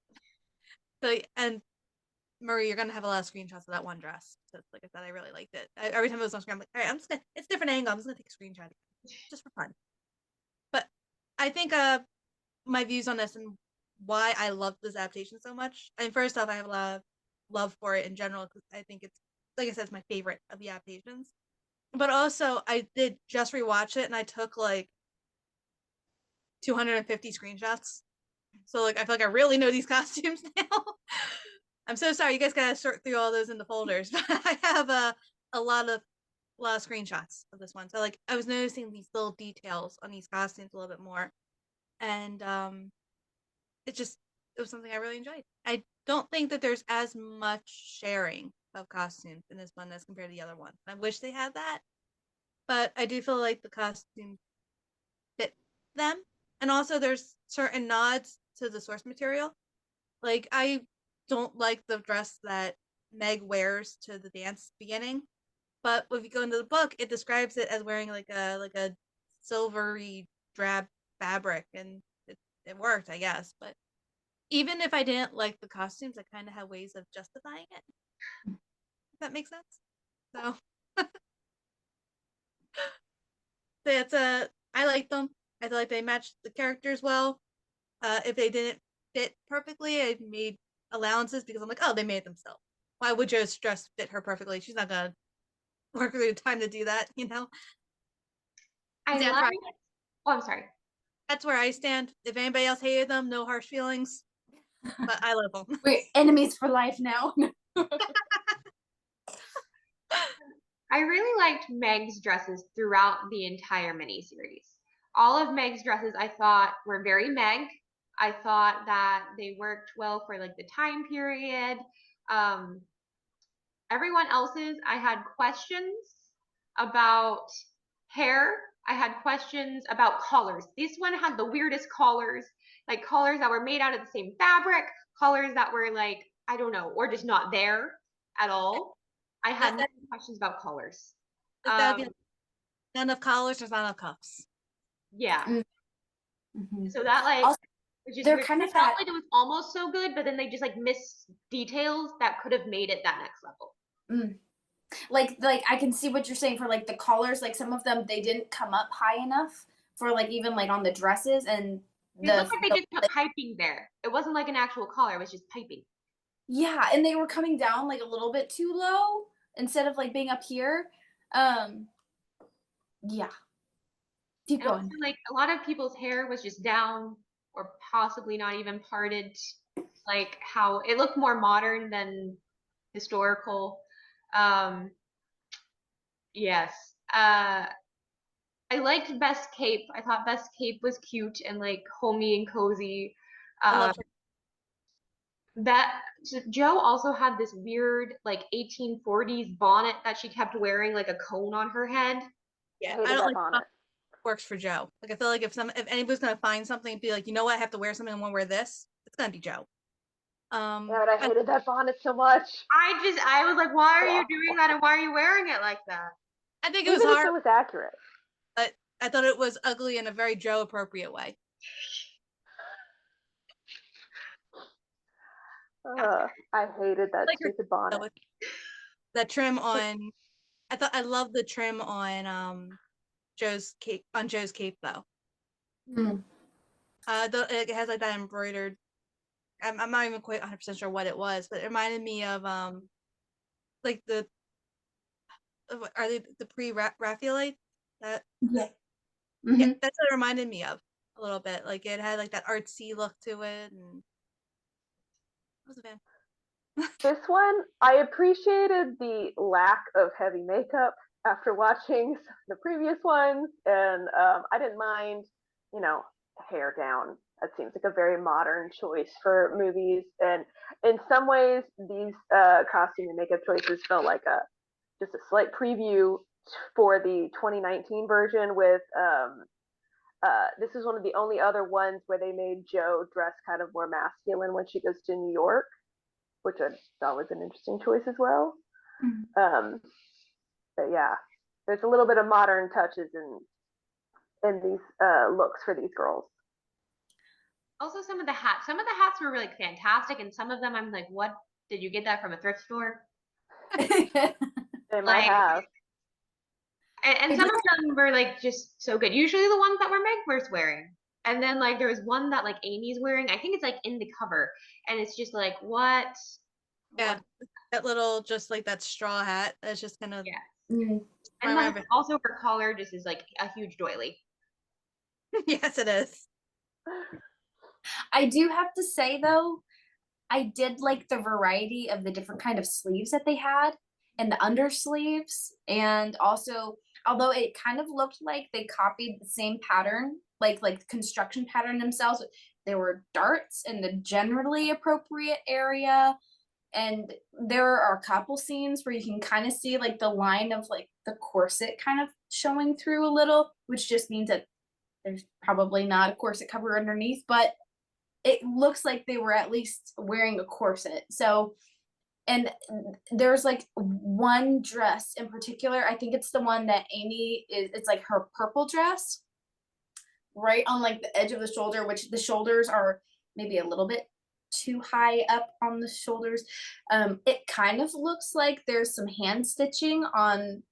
So, and Murray, you're gonna have a lot of screenshots of that one dress. So, like I said, I really liked it. Every time it was on screen, I'm like, all right, it's a different angle. I'm just gonna take a screenshot just for fun. But I think my views on this and why I love this adaptation so much. And first off, I have a lot of love for it in general because I think it's, like I said, it's my favorite of the adaptations. But also, I did just rewatch it, and I took like 250 screenshots. So like, I feel like I really know these costumes now. I'm so sorry, you guys gotta sort through all those in the folders. But I have a lot of screenshots of this one. So like, I was noticing these little details on these costumes a little bit more, and it was something I really enjoyed. I don't think that there's as much sharing of costumes in this one as compared to the other one. I wish they had that, but I do feel like the costumes fit them. And also there's certain nods to the source material. Like I don't like the dress that Meg wears to the dance beginning, but if you go into the book, it describes it as wearing like a silvery drab fabric, and it worked, I guess. But even if I didn't like the costumes, I kind of had ways of justifying it. If that makes sense. So, I like them. I feel like they matched the characters well. If they didn't fit perfectly, I made allowances because I'm like, oh, they made themselves. Why would Joe's dress fit her perfectly? She's not gonna work through the time to do that, you know. I That's love. right. Oh, I'm sorry. That's where I stand. If anybody else hated them, no harsh feelings. But I love them. We're enemies for life now. I really liked Meg's dresses throughout the entire miniseries. All of Meg's dresses I thought were very Meg. I thought that they worked well for like the time period. Um, Everyone else's, I had questions about hair. I had questions about collars. This one had the weirdest collars, like collars that were made out of the same fabric, collars that were like, I don't know, or just not there at all. I had many questions about collars. That'd be like, not enough collars, there's not enough cuffs. Yeah. Mm-hmm. So that like also, which is they're weird. kind It of felt that like it was almost so good, but then they just like missed details that could have made it that next level. like I can see what you're saying for like the collars. Like some of them they didn't come up high enough for like even like on the dresses, and It looked like they just put piping there. It wasn't like an actual collar, it was just piping. yeah, and they were coming down like a little bit too low instead of like being up here. Yeah. Keep And also, going. like a lot of people's hair was just down or possibly not even parted, like how it looked more modern than historical. Um, yes. I liked Best Cape. I thought Best Cape was cute and like homey and cozy. I Um, love that Joe also had this weird like 1840s bonnet that she kept wearing like a cone on her head. I yeah, I hated don't that like bonnet. works for Joe. Like I feel like if anybody's gonna find something and be like, you know what, I have to wear something and want to wear this, it's gonna be Joe. Yeah, but I hated that bonnet so much. I was like, why are you doing that and why are you wearing it like that? I think it was Even if hard, it was accurate. but I thought it was ugly in a very Joe appropriate way. I hated that Like her stupid bonnet. with that trim on. I love the trim on Joe's cape though. Mm. It has like that embroidered. I'm not even quite 100% sure what it was, but it reminded me of like are they the pre-Raphaelite? That Yeah. yeah, Mm-hmm. that's what it reminded me of a little bit. Like it had like that artsy look to it, and I was a fan. This one, I appreciated the lack of heavy makeup after watching the previous ones, and I didn't mind, you know, hair down. That seems like a very modern choice for movies, and in some ways, these costume and makeup choices felt like a just a slight preview for the 2019 version with this is one of the only other ones where they made Jo dress kind of more masculine when she goes to New York, which I thought was an interesting choice as well. Mm-hmm. But yeah, there's a little bit of modern touches in these looks for these girls. Also, some of the hats were really fantastic, and some of them I'm like, what? Did you get that from a thrift store? They might have. And some of them were like just so good. Usually the ones that were Meg was wearing. And then like there was one that like Amy's wearing. I think it's like in the cover. And it's just like, what? Yeah. What? That little just like that straw hat. That's just kind of And then also her collar just is like a huge doily. Yes, it is. I do have to say though, I did like the variety of the different kind of sleeves that they had and the undersleeves, and also although it kind of looked like they copied the same pattern, like construction pattern themselves, there were darts in the generally appropriate area, and there are a couple scenes where you can kind of see like the line of like the corset kind of showing through a little, which just means that there's probably not a corset cover underneath, but it looks like they were at least wearing a corset. So, and there's like one dress in particular, I think it's the one that Amy is, it's like her purple dress, right on like the edge of the shoulder, which the shoulders are maybe a little bit too high up on the shoulders. It kind of looks like there's some hand stitching on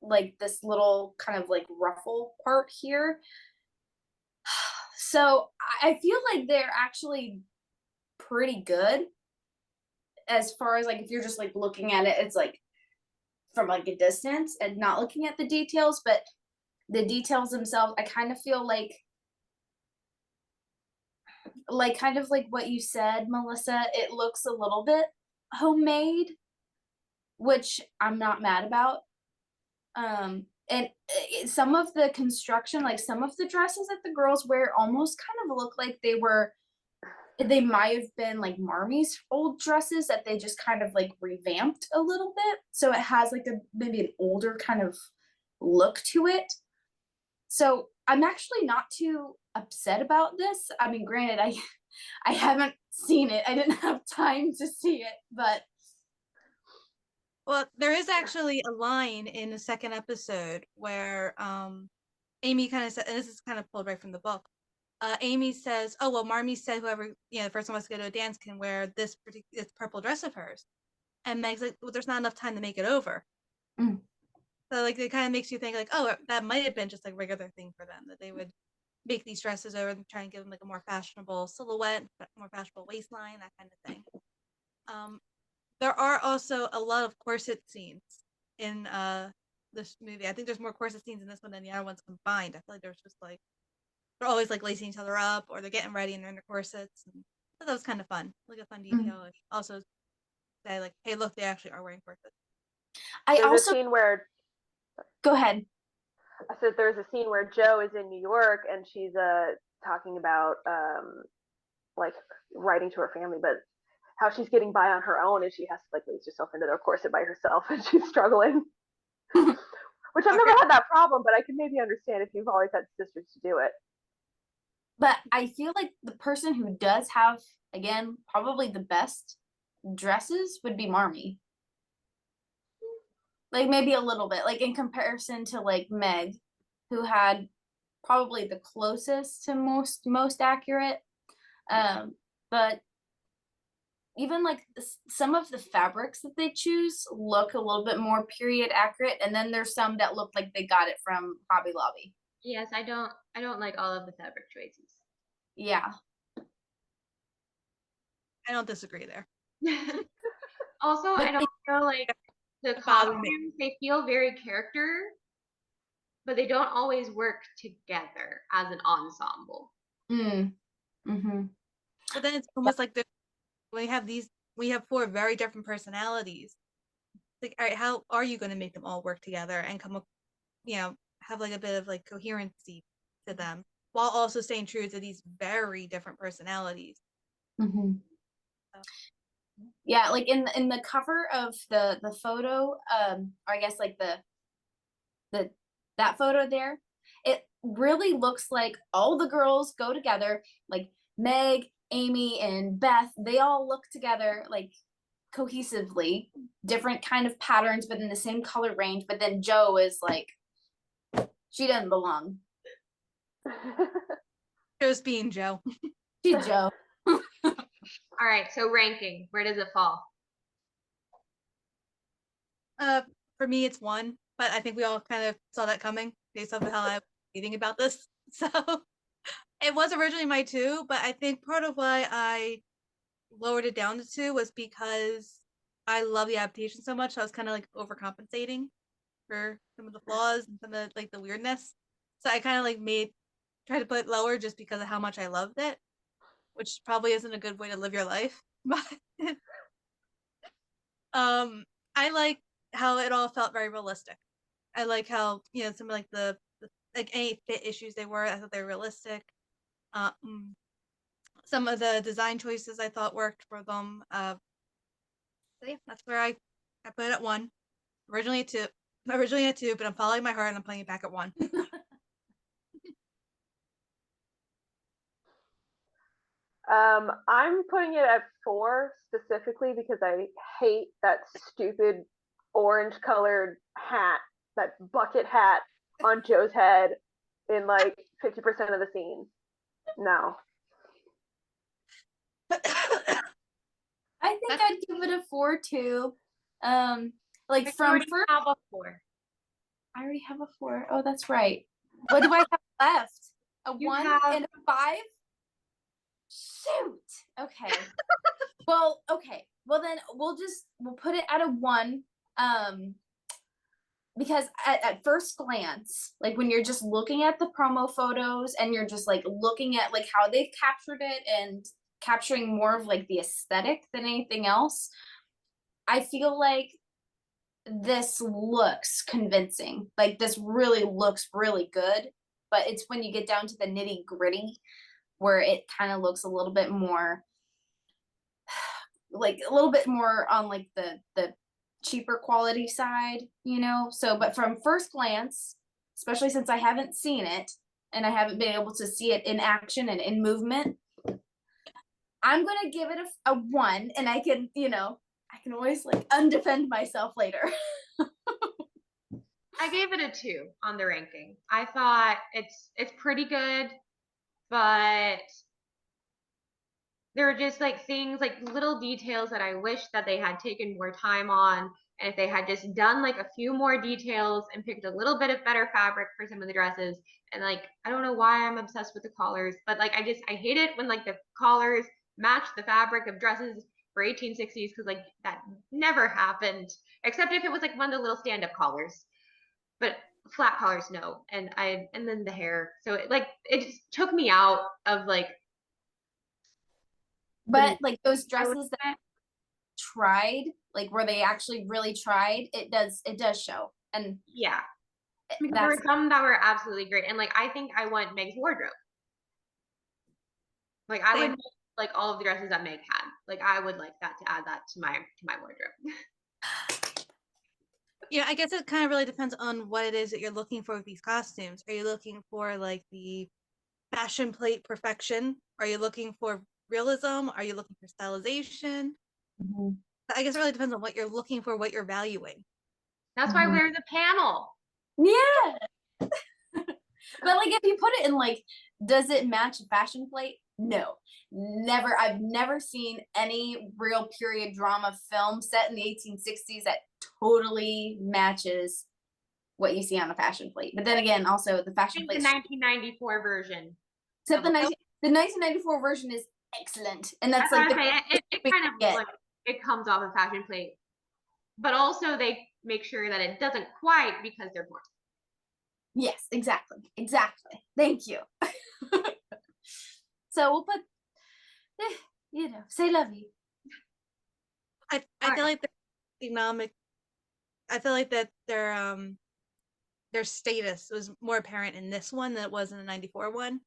like this little kind of like ruffle part here. So I feel like they're actually pretty good as far as like if you're just like looking at it, it's like from like a distance and not looking at the details, but the details themselves, I kind of feel like kind of like what you said, Melissa, it looks a little bit homemade, which I'm not mad about. And some of the construction, like some of the dresses that the girls wear almost kind of look like they might have been like Marmy's old dresses that they just kind of like revamped a little bit. So it has like maybe an older kind of look to it. So I'm actually not too upset about this. I mean, granted, I haven't seen it. I didn't have time to see it, but. Well, there is actually a line in the second episode where Amy kind of said, and this is kind of pulled right from the book. Amy says, "Oh well, Marmee said whoever the first one wants to go to a dance can wear this purple dress of hers," and Meg's like, "Well, there's not enough time to make it over." Mm. So like it kind of makes you think like, oh, that might have been just like a regular thing for them, that they would make these dresses over and try and give them like a more fashionable silhouette, more fashionable waistline, that kind of thing. There are also a lot of corset scenes in this movie. I think there's more corset scenes in this one than the other ones combined. I feel like there's just like they're always like lacing each other up, or they're getting ready and they're in their corsets. And so that was kind of fun, like a fun detail. Mm-hmm. Also, say like, hey, look, they actually are wearing corsets. There's a scene where. Go ahead. I said there's a scene where Jo is in New York and she's talking about like writing to her family, but how she's getting by on her own and she has to like lace herself into their corset by herself and she's struggling. Which I've never had that problem, but I can maybe understand if you've always had sisters to do it. But I feel like the person who does have, again, probably the best dresses would be Marmee. Like maybe a little bit, like in comparison to like Meg, who had probably the closest to most accurate. But even like some of the fabrics that they choose look a little bit more period accurate, and then there's some that look like they got it from Hobby Lobby. Yes, I don't like all of the fabric choices. Yeah. I don't disagree there. Also, I don't feel like the costumes, they feel very character, but they don't always work together as an ensemble. Mm. Mm-hmm. But then it's almost like when we have these we have 4 very different personalities. Like, all right, how are you going to make them all work together and come up, have like a bit of like coherency to them while also staying true to these very different personalities? Mm-hmm. Yeah, like in the cover of the photo, or I guess like that photo there, it really looks like all the girls go together, like Meg, Amy, and Beth. They all look together like cohesively, different kind of patterns, but in the same color range. But then Jo is like, she doesn't belong. Jo's being Jo. She's Jo. All right, so ranking, where does it fall? For me, it's 1, but I think we all kind of saw that coming based off of how I was reading about this. So it was originally my 2, but I think part of why I lowered it down to 2 was because I love the adaptation so much. I was kind of like overcompensating for some of the flaws and some of like the weirdness. So I kind of like tried to put it lower just because of how much I loved it, which probably isn't a good way to live your life. But I like how it all felt very realistic. I like how some of like the like any fit issues they were. I thought they were realistic. Some of the design choices I thought worked for them. So yeah, that's where I put it at 1. Originally at 2, but I'm following my heart and I'm putting it back at 1. I'm putting it at 4 specifically because I hate that stupid orange colored hat, that bucket hat on Jo's head in like 50% of the scene. No. I think I'd give it a 4 too. Like from first, have a 4. I already have a 4. Oh, that's right. What do I have left? A 1 and a 5? Shoot. Okay. Well, okay. Well, then we'll put it at a 1. Because at first glance, like when you're just looking at the promo photos and you're just like looking at like how they've captured it and capturing more of like the aesthetic than anything else, I feel like this looks convincing. Like this really looks really good. But it's when you get down to the nitty gritty where it kind of looks a little bit more like a little bit more on like the cheaper quality side, so but from first glance, especially since I haven't seen it and I haven't been able to see it in action and in movement, I'm gonna give it a 1, and I can always like undefend myself later. I gave it a 2 on the ranking. I thought it's pretty good, but there were just like things, like little details that I wish that they had taken more time on. And if they had just done like a few more details and picked a little bit of better fabric for some of the dresses, and like, I don't know why I'm obsessed with the collars, but like, I hate it when like the collars match the fabric of dresses for 1860s, because like that never happened, except if it was like one of the little stand-up collars. But flat collars, no. And then the hair. So it just took me out of like. But like those dresses that tried, like where they actually really tried, it does show. And yeah, there were some that were absolutely great, and like I think I want Meg's wardrobe. Like I would like all of the dresses that Meg had. Like I would like that, to add that to my wardrobe. Yeah, I guess it kind of really depends on what it is that you're looking for with these costumes. Are you looking for like the fashion plate perfection? Are you looking for realism? Are you looking for stylization? Mm-hmm. I guess it really depends on what you're looking for, what you're valuing. That's why there's a panel. Yeah. But like if you put it in like, does it match a fashion plate? No, never. I've never seen any real period drama film set in the 1860s that totally matches what you see on a fashion plate. But then again, also the fashion plate. The 1994 version. Except the 1994 version is excellent, and that's like it kind of like it comes off a fashion plate, but also they make sure that it doesn't quite, because they're born. Yes, exactly. Thank you. So we'll put, say la vie. I feel like I feel like that their status was more apparent in this one than it was in the 94 one.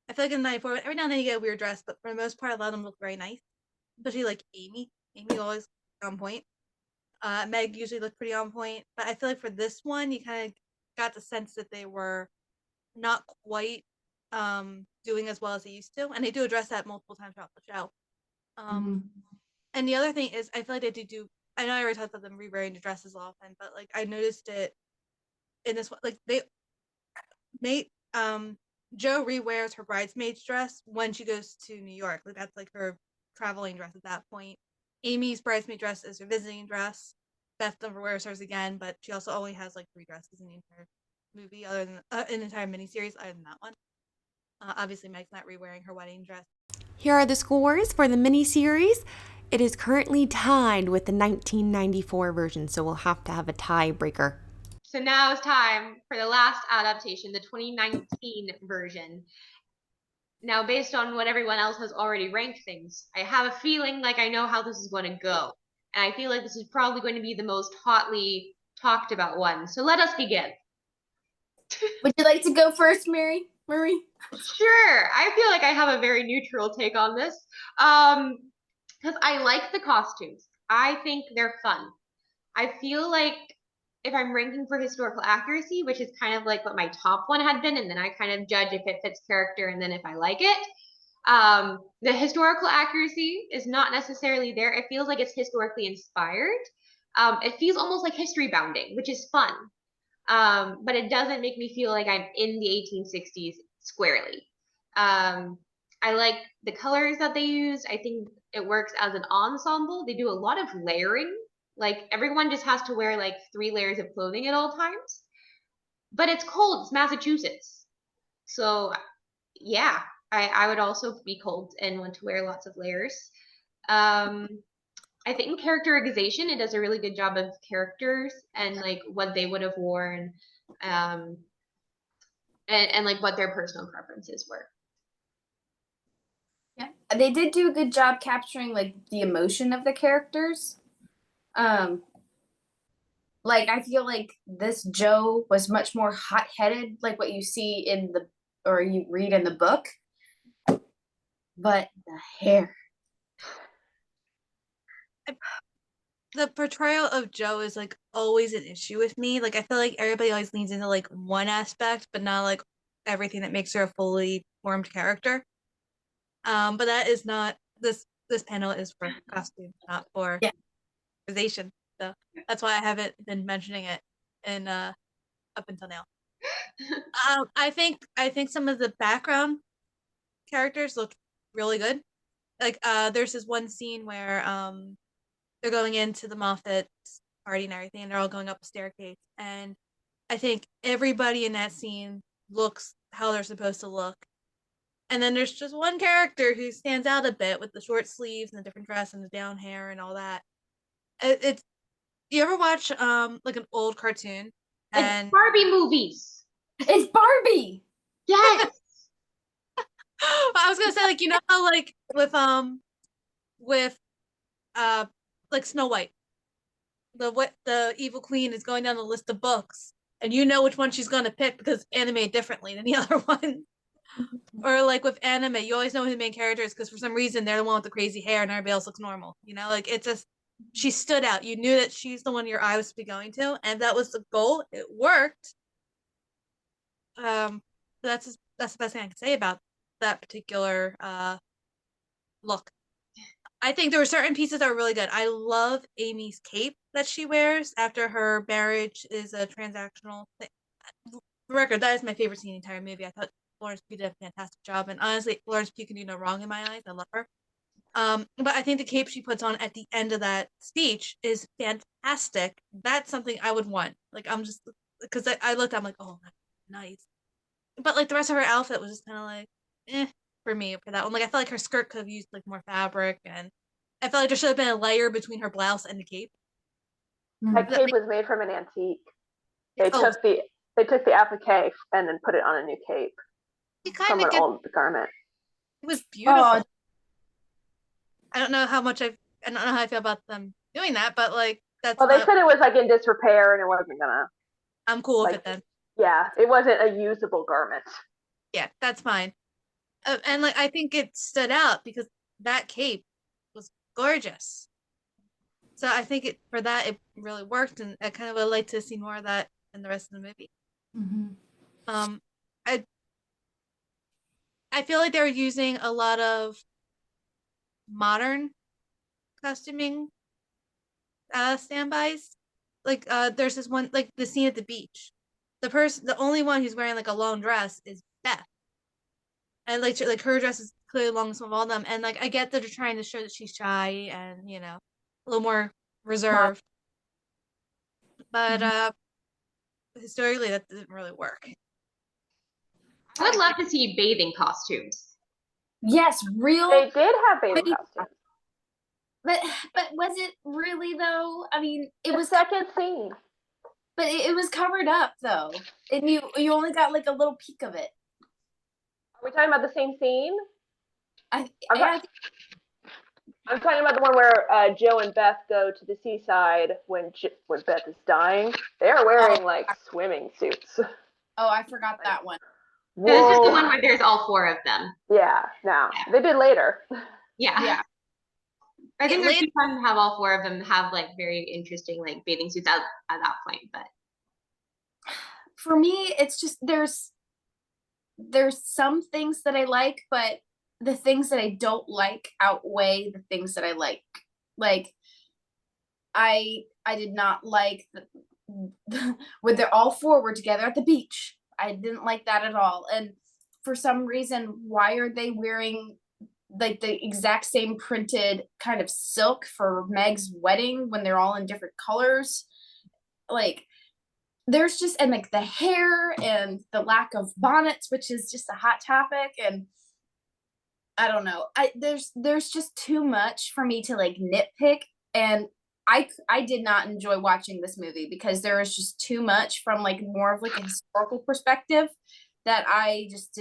I feel like in the 94 every now and then you get a weird dress, but for the most part a lot of them look very nice. Especially like Amy. Amy always on point. Meg usually looked pretty on point. But I feel like for this one you kind of got the sense that they were not quite doing as well as they used to. And they do address that multiple times throughout the show. And the other thing is I feel like they do I know I already talked about them re-wearing the dresses often, but like I noticed it in this one, like Jo re-wears her bridesmaid's dress when she goes to New York. Like that's like her traveling dress at that point. Amy's bridesmaid dress is her visiting dress. Beth never wears hers again, but she also only has like 3 dresses in the entire movie, other than an entire miniseries, other than that one. Obviously, Meg's not re-wearing her wedding dress. Here are the scores for the miniseries. It is currently tied with the 1994 version, so we'll have to have a tiebreaker. So now it's time for the last adaptation, the 2019 version. Now, based on what everyone else has already ranked things, I have a feeling like I know how this is going to go. And I feel like this is probably going to be the most hotly talked about one. So let us begin. Would you like to go first, Marie? Sure. I feel like I have a very neutral take on this. Because I like the costumes. I think they're fun. I feel like if I'm ranking for historical accuracy, which is kind of like what my top one had been, and then I kind of judge if it fits character and then if I like it. The historical accuracy is not necessarily there. It feels like it's historically inspired. It feels almost like history bounding, which is fun. But it doesn't make me feel like I'm in the 1860s squarely. I like the colors that they use. I think it works as an ensemble. They do a lot of layering. Like everyone just has to wear like 3 layers of clothing at all times. But it's cold. It's Massachusetts. So yeah, I would also be cold and want to wear lots of layers. I think characterization, it does a really good job of characters and like what they would have worn, and like what their personal preferences were. Yeah, they did do a good job capturing like the emotion of the characters. Like I feel like this Jo was much more hot-headed, like what you see in the or you read in the book. But the hair. The portrayal of Jo is like always an issue with me. Like I feel like everybody always leans into like one aspect, but not like everything that makes her a fully formed character. But that is not this panel is for costume, not for characterization. So that's why I haven't been mentioning it in up until now. I think some of the background characters look really good. Like there's this one scene where they're going into the Moffat party and everything, and they're all going up a staircase. And I think everybody in that scene looks how they're supposed to look. And then there's just one character who stands out a bit with the short sleeves and the different dress and the down hair and all that. It's you ever watch like an old cartoon? And Barbie movies. It's Barbie. Yes. I was gonna say like you know how like with like Snow White, the evil queen is going down the list of books, and you know which one she's gonna pick because it's animated differently than the other one. Or like with anime, you always know who the main character is because for some reason they're the one with the crazy hair and everybody else looks normal. You know, like it's just she stood out. You knew that she's the one your eye was to be going to, and that was the goal. It worked. That's the best thing I can say about that particular look. I think there were certain pieces that were really good. I love Amy's cape that she wears after her marriage is a transactional thing. For record, that is my favorite scene in the entire movie. I thought Florence Pugh did a fantastic job, and honestly, Florence Pugh can do no wrong in my eyes. I love her. But I think the cape she puts on at the end of that speech is fantastic. That's something I would want. Like I'm just because I looked, I'm like, oh, nice. But like the rest of her outfit was just kind of like, for me for that one. Like I felt like her skirt could have used like more fabric, and I felt like there should have been a layer between her blouse and the cape. That cape was made from an antique. They took the applique and then put it on a new cape from an old garment. It was beautiful. I don't know how I feel about them doing that, but like that's Well, they said it was like in disrepair and it wasn't gonna. I'm cool like, with it then. Yeah, it wasn't a usable garment. Yeah, that's fine. And like I think it stood out because that cape was gorgeous. So I think for that it really worked, and I kind of would like to see more of that in the rest of the movie. Mm-hmm. I I feel like they were using a lot of modern costuming standbys. Like there's this one, like the scene at the beach. The only one who's wearing like a long dress is Beth, and like her dress is clearly longest of all of them. And like I get that they're trying to show that she's shy and a little more reserved, but historically that didn't really work. I would love to see bathing costumes. Yes, real. They did have bathing costumes. But was it really though? I mean, it was second scene. But it was covered up though, and you only got like a little peek of it. Are we talking about the same scene? I'm talking about the one where Joe and Beth go to the seaside when Beth is dying. They're wearing like swimming suits. Oh, I forgot that one. This is the one where there's all four of them. Yeah, no, they did later. Yeah. I think it's fun to have all four of them have like very interesting like bathing suits at that point. But for me, it's just there's some things that I like, but the things that I don't like outweigh the things that I like. Like I did not like when they're all four were together at the beach. I didn't like that at all. And for some reason, why are they wearing like the exact same printed kind of silk for Meg's wedding when they're all in different colors? Like there's just, and like the hair and the lack of bonnets, which is just a hot topic. And I don't know, there's just too much for me to like nitpick. And I did not enjoy watching this movie because there was just too much from like more of like a historical perspective that I just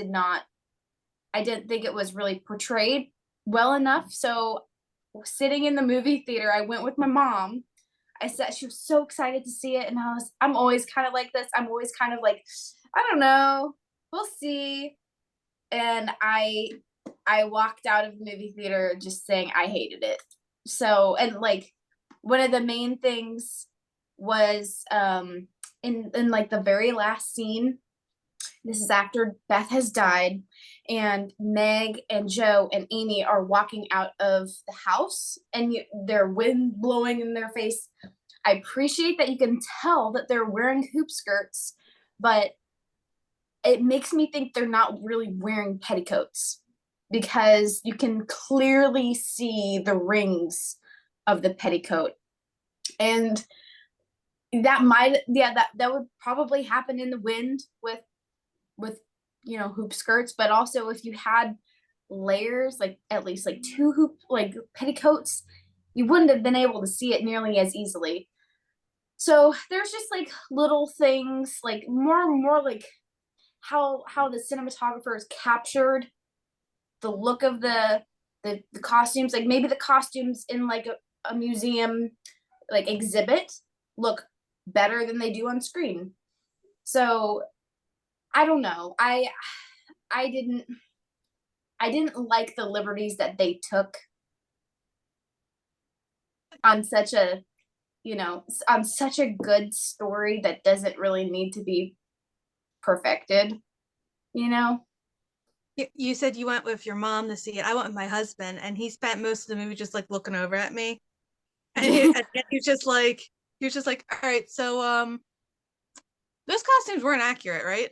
I didn't think it was really portrayed well enough. So sitting in the movie theater, I went with my mom. I said she was so excited to see it, and I'm always kind of like this. I'm always kind of like, I don't know, we'll see. And I walked out of the movie theater just saying I hated it. So, and like one of the main things was in like the very last scene. This is after Beth has died, and Meg and Joe and Amy are walking out of the house, and they're wind blowing in their face. I appreciate that you can tell that they're wearing hoop skirts, but it makes me think they're not really wearing petticoats because you can clearly see the rings of the petticoat. And that that would probably happen in the wind with hoop skirts, but also if you had layers, like at least like two hoop like petticoats, you wouldn't have been able to see it nearly as easily. So there's just like little things, like more like how the cinematographers captured the look of the costumes. Like maybe the costumes in like a museum like exhibit look better than they do on screen. So I don't know. I didn't like the liberties that they took on such a good story that doesn't really need to be perfected, You said you went with your mom to see it. I went with my husband, and he spent most of the movie just like looking over at me, and he was just like, all right, so those costumes weren't accurate, right?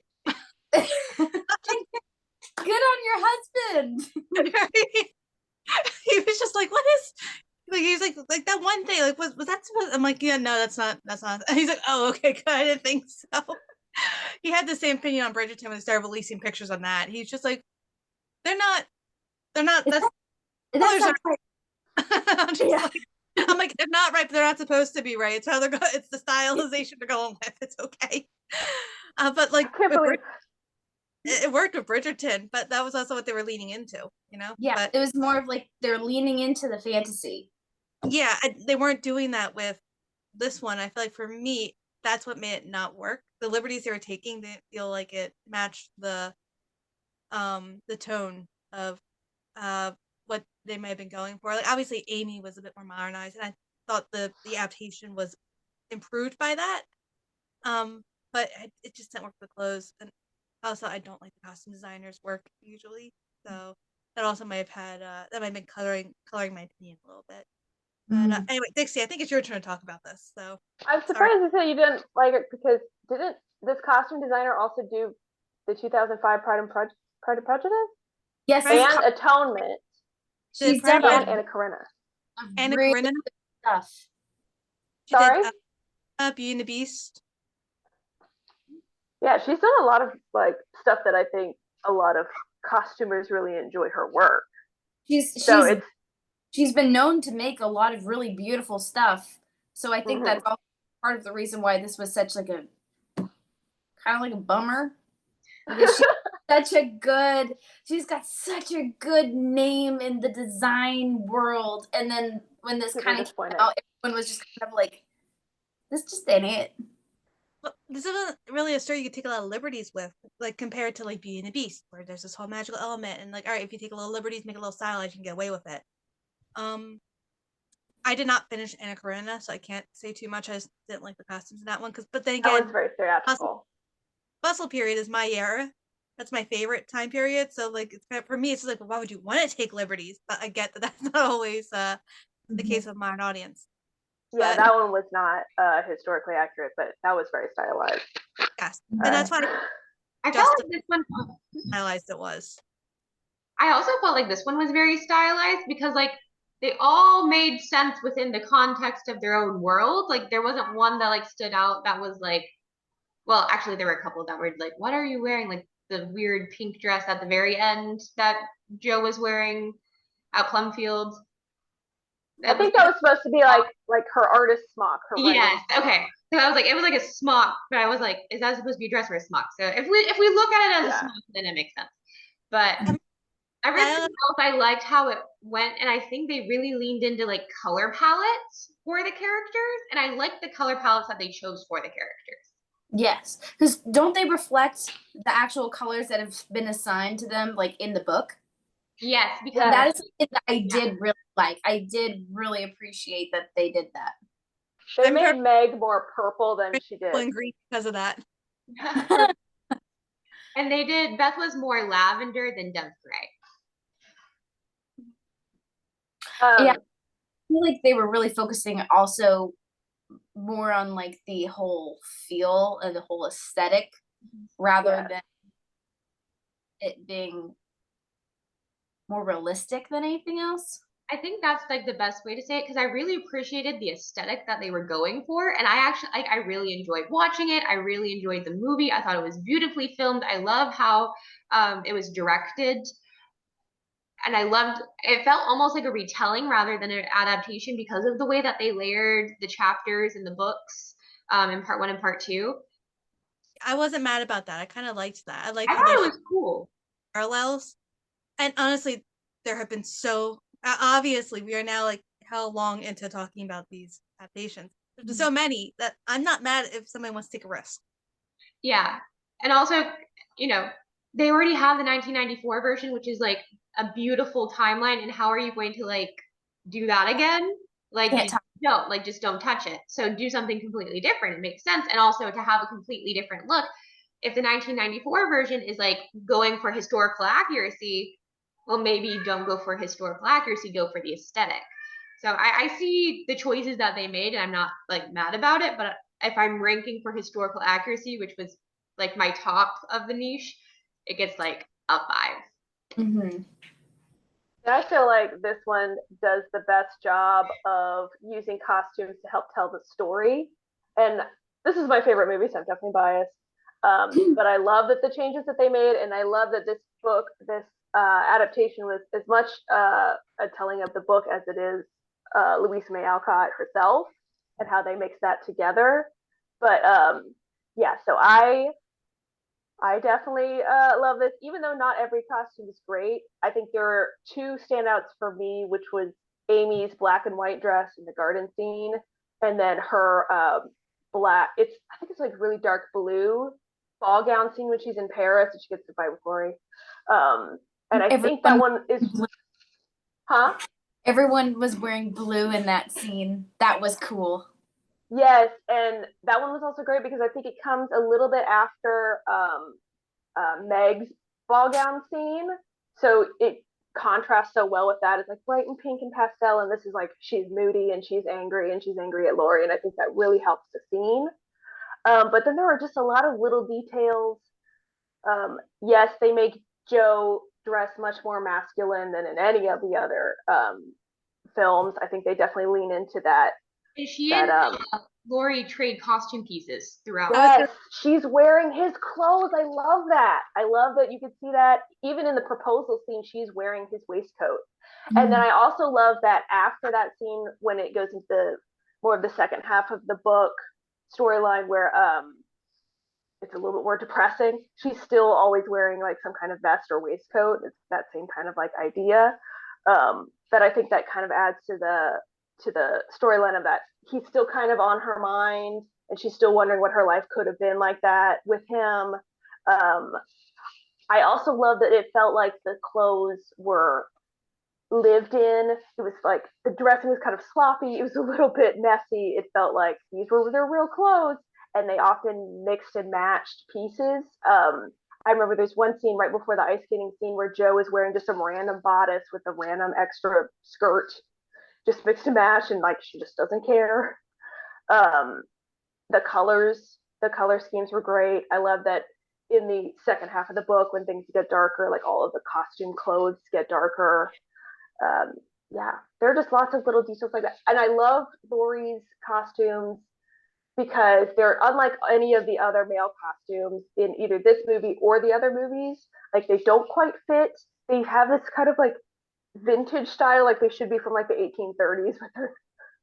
Good on your husband. He was just like, what is, like, he was like that one thing, like, was that supposed, I'm like, yeah, no, that's not, and he's like, oh, okay, good, I didn't think so. He had the same opinion on Bridgerton when they started releasing pictures on that. He's just like, they're not, that's not right. I'm like, they're not right, but they're not supposed to be right. It's how they're going, it's the stylization they're going with. It's okay. But like, it worked with Bridgerton, but that was also what they were leaning into, Yeah, but it was more of like they're leaning into the fantasy. Yeah, they weren't doing that with this one. I feel like for me, that's what made it not work. The liberties they were taking didn't feel like it matched the tone of what they might have been going for. Like obviously Amy was a bit more modernized, and I thought the adaptation was improved by that. But it just didn't work with the clothes, and also I don't like the costume designers' work usually, so that also might have had that might have been coloring my opinion a little bit. But anyway, Dixie, I think it's your turn to talk about this. So I'm surprised you said you didn't like it, because didn't this costume designer also do the 2005 Pride and Prejudice? Yes, and Atonement. She's done and Anna Karenina. Anna Karenina stuff. She did Beauty and the Beast. Yeah, she's done a lot of like stuff that I think a lot of costumers really enjoy her work. She's been known to make a lot of really beautiful stuff. So I think that's also part of the reason why this was such like a kind of like a bummer. Because she's got such a good name in the design world. And then when this kind of came out, everyone was just kind of like, this just ain't it. Well, this isn't really a story you could take a lot of liberties with, like compared to like Beauty and the Beast, where there's this whole magical element, and like, all right, if you take a little liberties, make a little stylized, you can get away with it. I did not finish Anna Karenina, so I can't say too much. I just didn't like the costumes in that one. But then again, that one's very theatrical. Bustle period is my era. That's my favorite time period. So like, it's kind of, for me, it's like, well, why would you want to take liberties? But I get that that's not always the case with modern audience. Yeah, but that one was not historically accurate, but that was very stylized. Yes, and that's why I felt like this one stylized it was. I also felt like this one was very stylized because like they all made sense within the context of their own world. Like there wasn't one that like stood out that was like, well, actually there were a couple that were like, what are you wearing? Like the weird pink dress at the very end that Jo was wearing at Plumfield. I think that was supposed to be like her artist smock. Yes. Okay. So I was like, it was like a smock, but I was like, is that supposed to be a dress or a smock? So if we look at it as a smock, then it makes sense. But everything else, I liked how it went, and I think they really leaned into like color palettes for the characters, and I liked the color palettes that they chose for the characters. Yes, because don't they reflect the actual colors that have been assigned to them, like in the book? Yes, because that is something that I did really like. I did really appreciate that they did that. They made Meg more purple than she did. And green because of that. And they did, Beth was more lavender than Dove Gray. Yeah, I feel like they were really focusing also more on like the whole feel and the whole aesthetic rather than it being more realistic than anything else. I think that's like the best way to say it, because I really appreciated the aesthetic that they were going for, and I actually I really enjoyed watching it. I really enjoyed the movie. I thought it was beautifully filmed. I love how it was directed, and I loved it. Felt almost like a retelling rather than an adaptation because of the way that they layered the chapters in the books in part 1 and part 2. I wasn't mad about that. I kind of liked that. I thought it was cool parallels, and honestly, there have been so. Obviously, we are now like how long into talking about these adaptations. There's so many that I'm not mad if somebody wants to take a risk. Yeah, and also, you know, they already have the 1994 version, which is like a beautiful timeline. And how are you going to like do that again? Like, just don't touch it. So do something completely different. It makes sense. And also to have a completely different look. If the 1994 version is like going for historical accuracy, well, maybe don't go for historical accuracy, go for the aesthetic. So I see the choices that they made, and I'm not like mad about it. But if I'm ranking for historical accuracy, which was like my top of the niche, it gets like a 5. I feel like this one does the best job of using costumes to help tell the story. And this is my favorite movie, so I'm definitely biased. But I love that the changes that they made, and I love that this adaptation was as much a telling of the book as it is Louisa May Alcott herself, and how they mix that together. But yeah, so I definitely love this, even though not every costume is great. I think there are two standouts for me, which was Amy's black and white dress in the garden scene, and then her black, I think it's like really dark blue ball gown scene when she's in Paris and she gets to fight with Laurie. And I think that one is, huh? Everyone was wearing blue in that scene. That was cool. Yes, and that one was also great because I think it comes a little bit after Meg's ball gown scene, so it contrasts so well with that. It's like bright and pink and pastel, and this is like she's moody and she's angry at Laurie, and I think that really helps the scene. But then there are just a lot of little details. Yes, they make Jo dress much more masculine than in any of the other films. I think they definitely lean into that. And she and Laurie trade costume pieces throughout. Yes, she's wearing his clothes. I love that. I love that you could see that even in the proposal scene, she's wearing his waistcoat. Mm-hmm. And then I also love that after that scene, when it goes into the more of the second half of the book storyline, where it's a little bit more depressing, she's still always wearing like some kind of vest or waistcoat. It's that same kind of like idea. That I think that kind of adds to the storyline of that he's still kind of on her mind and she's still wondering what her life could have been like that with him. I also love that it felt like the clothes were lived in. It was like the dressing was kind of sloppy. It was a little bit messy. It felt like these were their real clothes, and they often mixed and matched pieces. I remember there's one scene right before the ice skating scene where Jo is wearing just some random bodice with a random extra skirt, just mixed and match, and like she just doesn't care. The color schemes were great. I love that in the second half of the book, when things get darker, like all of the costume clothes get darker. Yeah, there are just lots of little details like that. And I love Laurie's costumes because they're unlike any of the other male costumes in either this movie or the other movies. Like, they don't quite fit. They have this kind of like vintage style, like they should be from like the 1830s,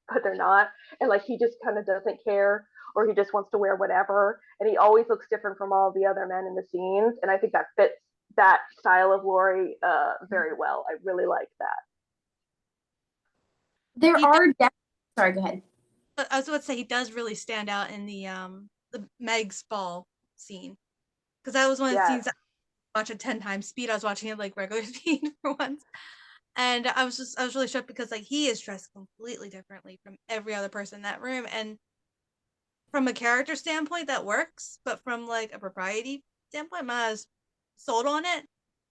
but they're not. And like he just kind of doesn't care, or he just wants to wear whatever, and he always looks different from all the other men in the scenes, and I think that fits that style of Laurie very well. I really like that. Sorry, go ahead. I was about to say he does really stand out in the Meg's ball scene, because that was one of the scenes that I watched at 10 times speed. I was watching it like regular speed for once. And I was really shocked because like he is dressed completely differently from every other person in that room, and from a character standpoint that works, but from like a propriety standpoint, I'm not as sold on it.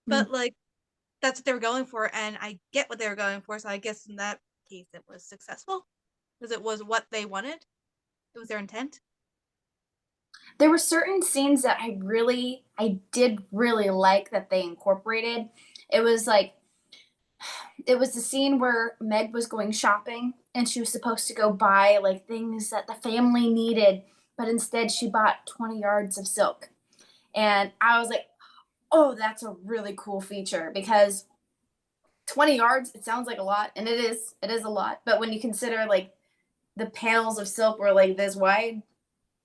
But like that's what they were going for, and I get what they were going for, so I guess in that case it was successful because it was what they wanted. It was their intent. There were certain scenes that I did really like that they incorporated. It was the scene where Meg was going shopping and she was supposed to go buy like things that the family needed, but instead she bought 20 yards of silk. And I was like, oh, that's a really cool feature, because 20 yards, it sounds like a lot, and it is a lot. But when you consider like the panels of silk were like this wide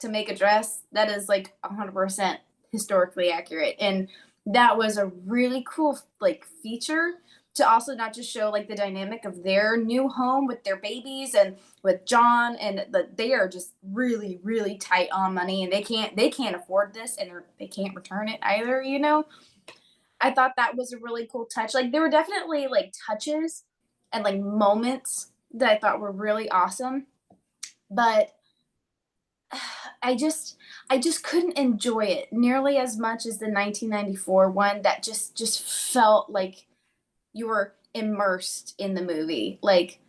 to make a dress, that is like 100% historically accurate. And that was a really cool like feature to also not just show like the dynamic of their new home with their babies and with John, and they are just really, really tight on money, and they can't afford this, and they can't return it either, you know. I thought that was a really cool touch. Like, there were definitely like touches and like moments that I thought were really awesome, but I just couldn't enjoy it nearly as much as the 1994 one that just felt like you were immersed in the movie. Like,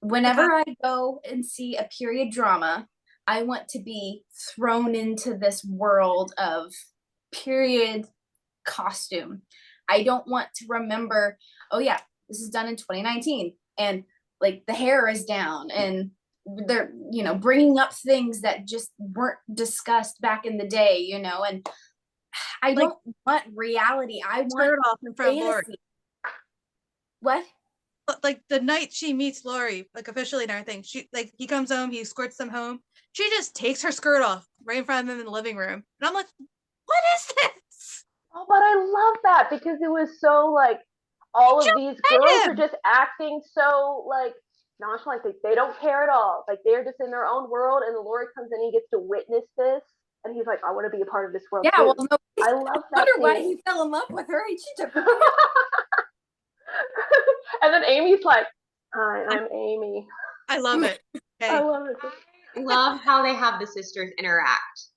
whenever I go and see a period drama, I want to be thrown into this world of period costume. I don't want to remember, oh yeah, this is done in 2019 and like the hair is down and they're, you know, bringing up things that just weren't discussed back in the day, you know. And I don't want reality. I want off in front of Laurie. What? Like the night she meets Laurie, like officially and everything, she like he comes home, he escorts them home. She just takes her skirt off right in front of him in the living room, and I'm like, what is this? Oh, but I love that because it was so like all of these girls him. are just acting so like nonchalant. They don't care at all. Like they're just in their own world, and Laurie comes in and he gets to witness this, and he's like, I want to be a part of this world too. Well, no, I love that. Wonder why he fell in love with her. She took her. And then Amy's like, hi, I'm Amy. I love it. Okay. I love it. I love how they have the sisters interact.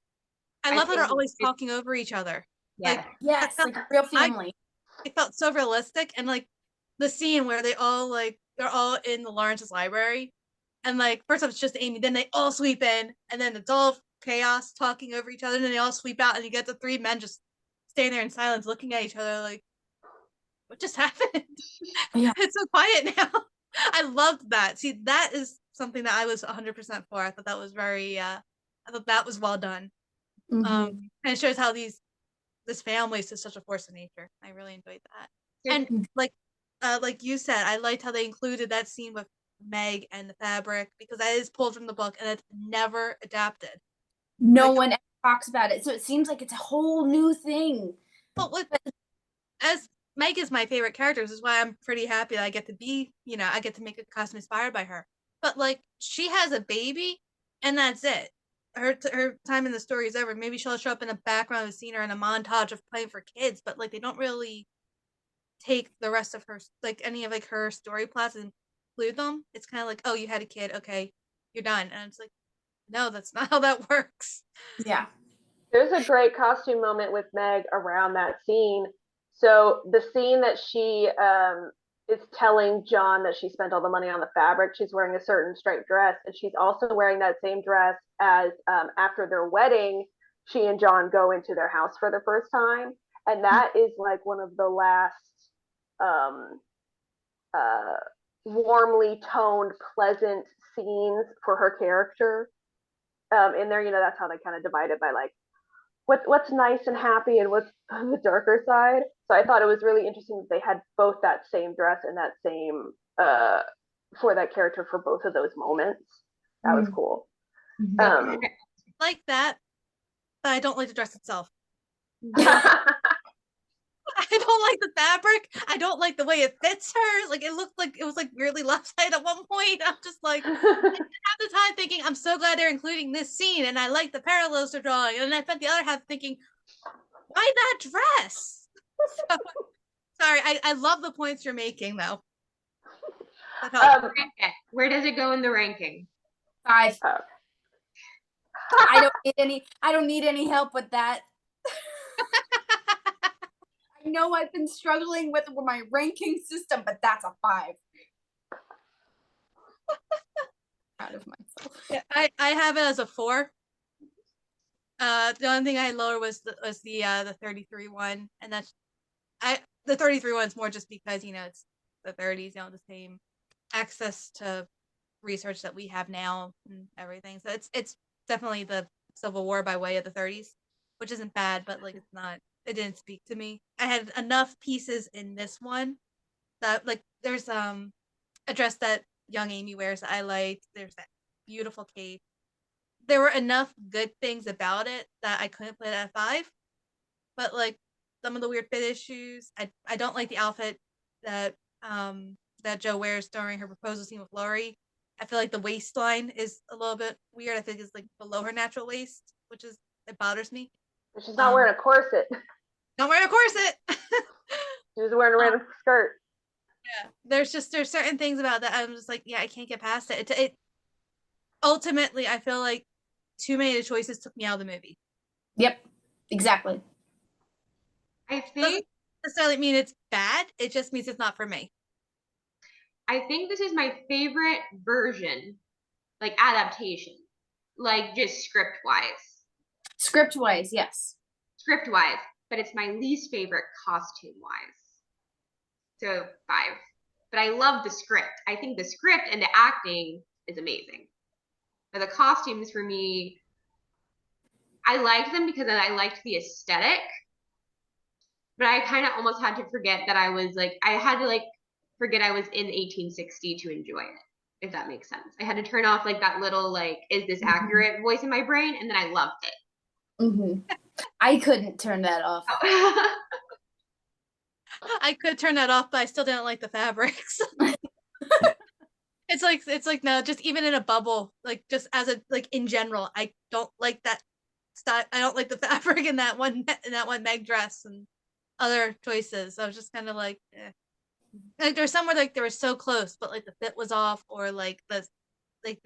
I love how they're always talking over each other. Yeah. Like, yes, like a real family. It felt so realistic, and like the scene where they're all in the Lawrence's library, and like first off it's just Amy, then they all sweep in, and then it's all chaos talking over each other, and then they all sweep out, and you get the three men just standing there in silence looking at each other like, what just happened? Yeah. It's so quiet now. I loved that. See, that is something that I was 100% for. I thought that was I thought that was well done. And it shows how this family is just such a force of nature. I really enjoyed that. And like you said, I liked how they included that scene with Meg and the fabric, because that is pulled from the book and it's never adapted. No one ever talks about it, so it seems like it's a whole new thing. But as Meg is my favorite character, this is why I'm pretty happy that I get to be, I get to make a costume inspired by her. But like, she has a baby, and that's it. Her time in the story is over. Maybe she'll show up in the background of a scene or in a montage of playing for kids, but like they don't really take the rest of her, like any of like her story plots and include them. It's kind of like, oh, you had a kid, okay, you're done, and it's like, no, that's not how that works. Yeah, there's a great costume moment with Meg around that scene. So the scene that she is telling John that she spent all the money on the fabric, she's wearing a certain striped dress, and she's also wearing that same dress as after their wedding, she and John go into their house for the first time, and that is like one of the last warmly toned, pleasant scenes for her character. In there, that's how they kind of divide it by like what's nice and happy and what's the darker side. So I thought it was really interesting that they had both that same dress and that same for that character for both of those moments. That was cool. Like that, but I don't like the dress itself. I don't like the fabric. I don't like the way it fits her. Like, it looked like it was like weirdly lopsided at one point. I'm just like, I half the time thinking, I'm so glad they're including this scene, and I like the parallels they're drawing. And then I spent the other half thinking, why that dress? So, sorry, I love the points you're making though. Where does it go in the ranking? 5. I don't need any help with that. I know I've been struggling with my ranking system, but that's a 5. Proud of myself. Yeah, I have it as a 4. The only thing I had lower was the 33 one, and the 33 one is more just because it's the 30s, the same access to research that we have now and everything. So it's definitely the Civil War by way of the 30s, which isn't bad, but like it didn't speak to me. I had enough pieces in this one that like there's a dress that young Amy wears that I liked. There's that beautiful cape. There were enough good things about it that I couldn't put it at 5. But like some of the weird fit issues, I don't like the outfit that Jo wears during her proposal scene with Laurie. I feel like the waistline is a little bit weird. I think it's like below her natural waist, it bothers me. She's not wearing a corset. Not wearing a corset. She's wearing a random skirt. Yeah, there's certain things about that I'm just like, yeah, I can't get past it. It ultimately, I feel like too many of the choices took me out of the movie. Yep, exactly. I think doesn't necessarily mean it's bad. It just means it's not for me. I think this is my favorite version, like adaptation, like just script-wise. Script-wise, yes. Script-wise, but it's my least favorite costume-wise. So 5. But I love the script. I think the script and the acting is amazing. But the costumes for me, I liked them because I liked the aesthetic. But I kind of almost had to forget that I was like, I had to like forget I was in 1860 to enjoy it, if that makes sense. I had to turn off like that little like, is this accurate voice in my brain? And then I loved it. I couldn't turn that off. I could turn that off, but I still didn't like the fabrics. It's like no, just even in a bubble, like just as a like in general, I don't like that style. I don't like the fabric in that one Meg dress and other choices. I was just kind of like, eh. Like there's somewhere like they were so close, but like the fit was off, or like the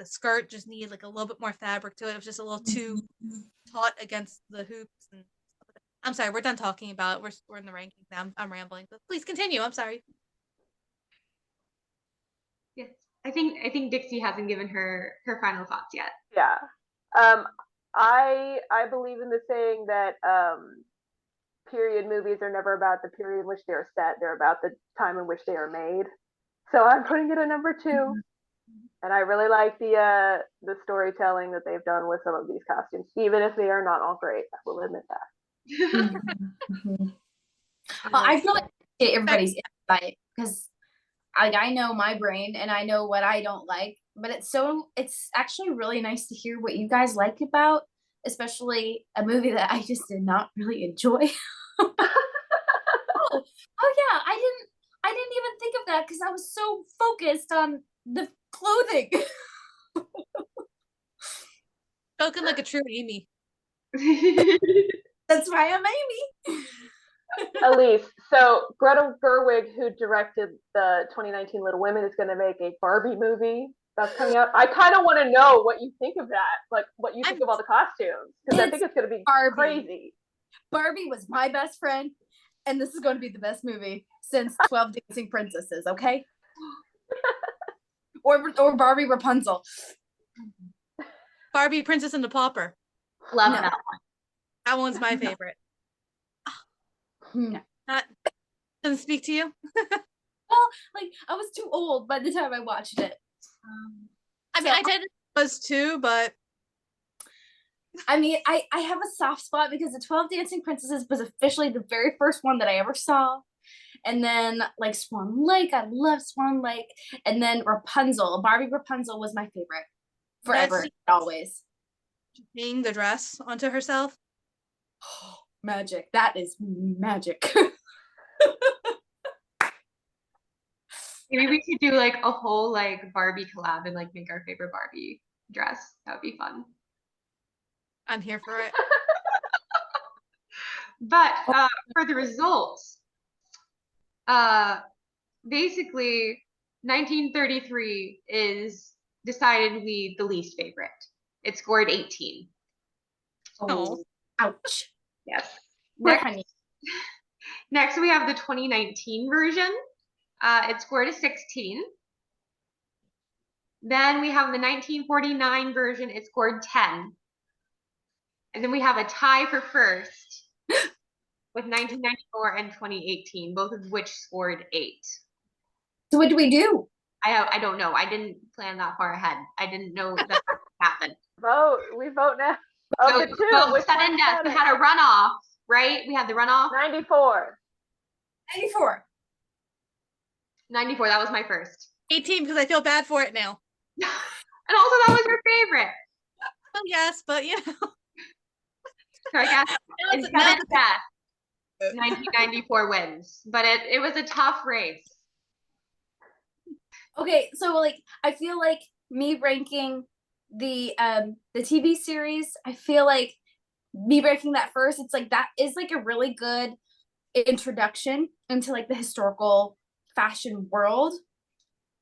skirt just needed like a little bit more fabric to it. It was just a little too taut against the hoops. And I'm sorry, we're done talking about it. We're in the rankings now. I'm rambling, but please continue. I'm sorry. Yes, I think Dixie hasn't given her final thoughts yet. Yeah. I believe in the saying that period movies are never about the period in which they are set. They're about the time in which they are made. So I'm putting it at number 2. And I really like the storytelling that they've done with some of these costumes, even if they are not all great. I will admit that. I feel like everybody's insight, because I know my brain and I know what I don't like, but it's actually really nice to hear what you guys like about, especially a movie that I just did not really enjoy. oh yeah, I didn't even think of that because I was so focused on the clothing. Spoken like a true Amy. That's why I'm Amy. Elise, so Greta Gerwig, who directed the 2019 Little Women, is going to make a Barbie movie that's coming out. I kind of want to know what you think of that, like what you think of all the costumes, because I think it's going to be crazy. Barbie was my best friend, and this is going to be the best movie since 12 Dancing Princesses, okay? or Barbie Rapunzel. Barbie Princess and the Pauper. Love that one. That one's my favorite. That doesn't speak to you? Well, like I was too old by the time I watched it. I mean, I did was too, but I mean, I have a soft spot because the 12 Dancing Princesses was officially the very first one that I ever saw. And then like Swan Lake, I love Swan Lake. And then Rapunzel, Barbie Rapunzel was my favorite forever, always. Hanging the dress onto herself. Magic. That is magic. Maybe we could do like a whole like Barbie collab and like make our favorite Barbie dress. That would be fun. I'm here for it. But for the results, basically 1933 is decidedly the least favorite. It scored 18. Oh, ouch. Yes. Next we have the 2019 version. It scored a 16. Then we have the 1949 version. It scored 10. And then we have a tie for first with 1994 and 2018, both of which scored 8. So what do we do? I don't know. I didn't plan that far ahead. I didn't know that would happen. Vote. We vote now. So the two, sudden death. We had a runoff, right? We had the runoff. 94. 94. 94. That was my first. 18 because I feel bad for it now. And also that was your favorite. Well, yes, but you know. So I guess in sudden death, 1994 wins. But it was a tough race. Okay, so like I feel like me ranking the TV series, I feel like me ranking that first, it's like that is like a really good introduction into like the historical fashion world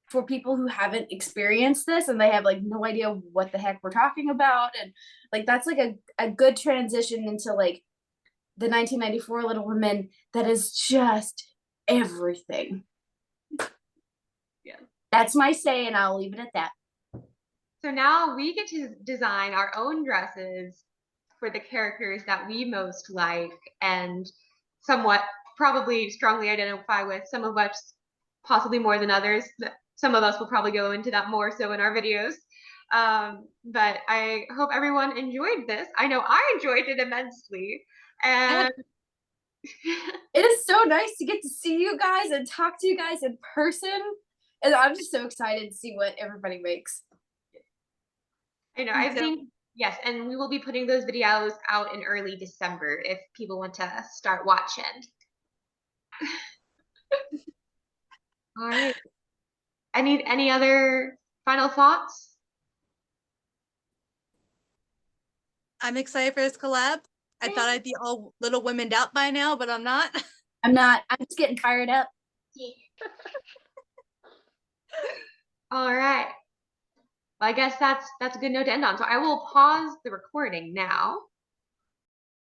for people who haven't experienced this and they have like no idea what the heck we're talking about, and like that's like a good transition into like the 1994 Little Women that is just everything. Yeah. That's my say, and I'll leave it at that. So now we get to design our own dresses for the characters that we most like and somewhat probably strongly identify with, some of us possibly more than others. Some of us will probably go into that more so in our videos. But I hope everyone enjoyed this. I know I enjoyed it immensely. And it is so nice to get to see you guys and talk to you guys in person. And I'm just so excited to see what everybody makes. I know, I think, yes, and we will be putting those videos out in early December if people want to start watching. All right. Any other final thoughts? I'm excited for this collab. I thought I'd be all Little Womened out by now, but I'm not. I'm not. I'm just getting fired up. All right. Well, I guess that's a good note to end on. So I will pause the recording now.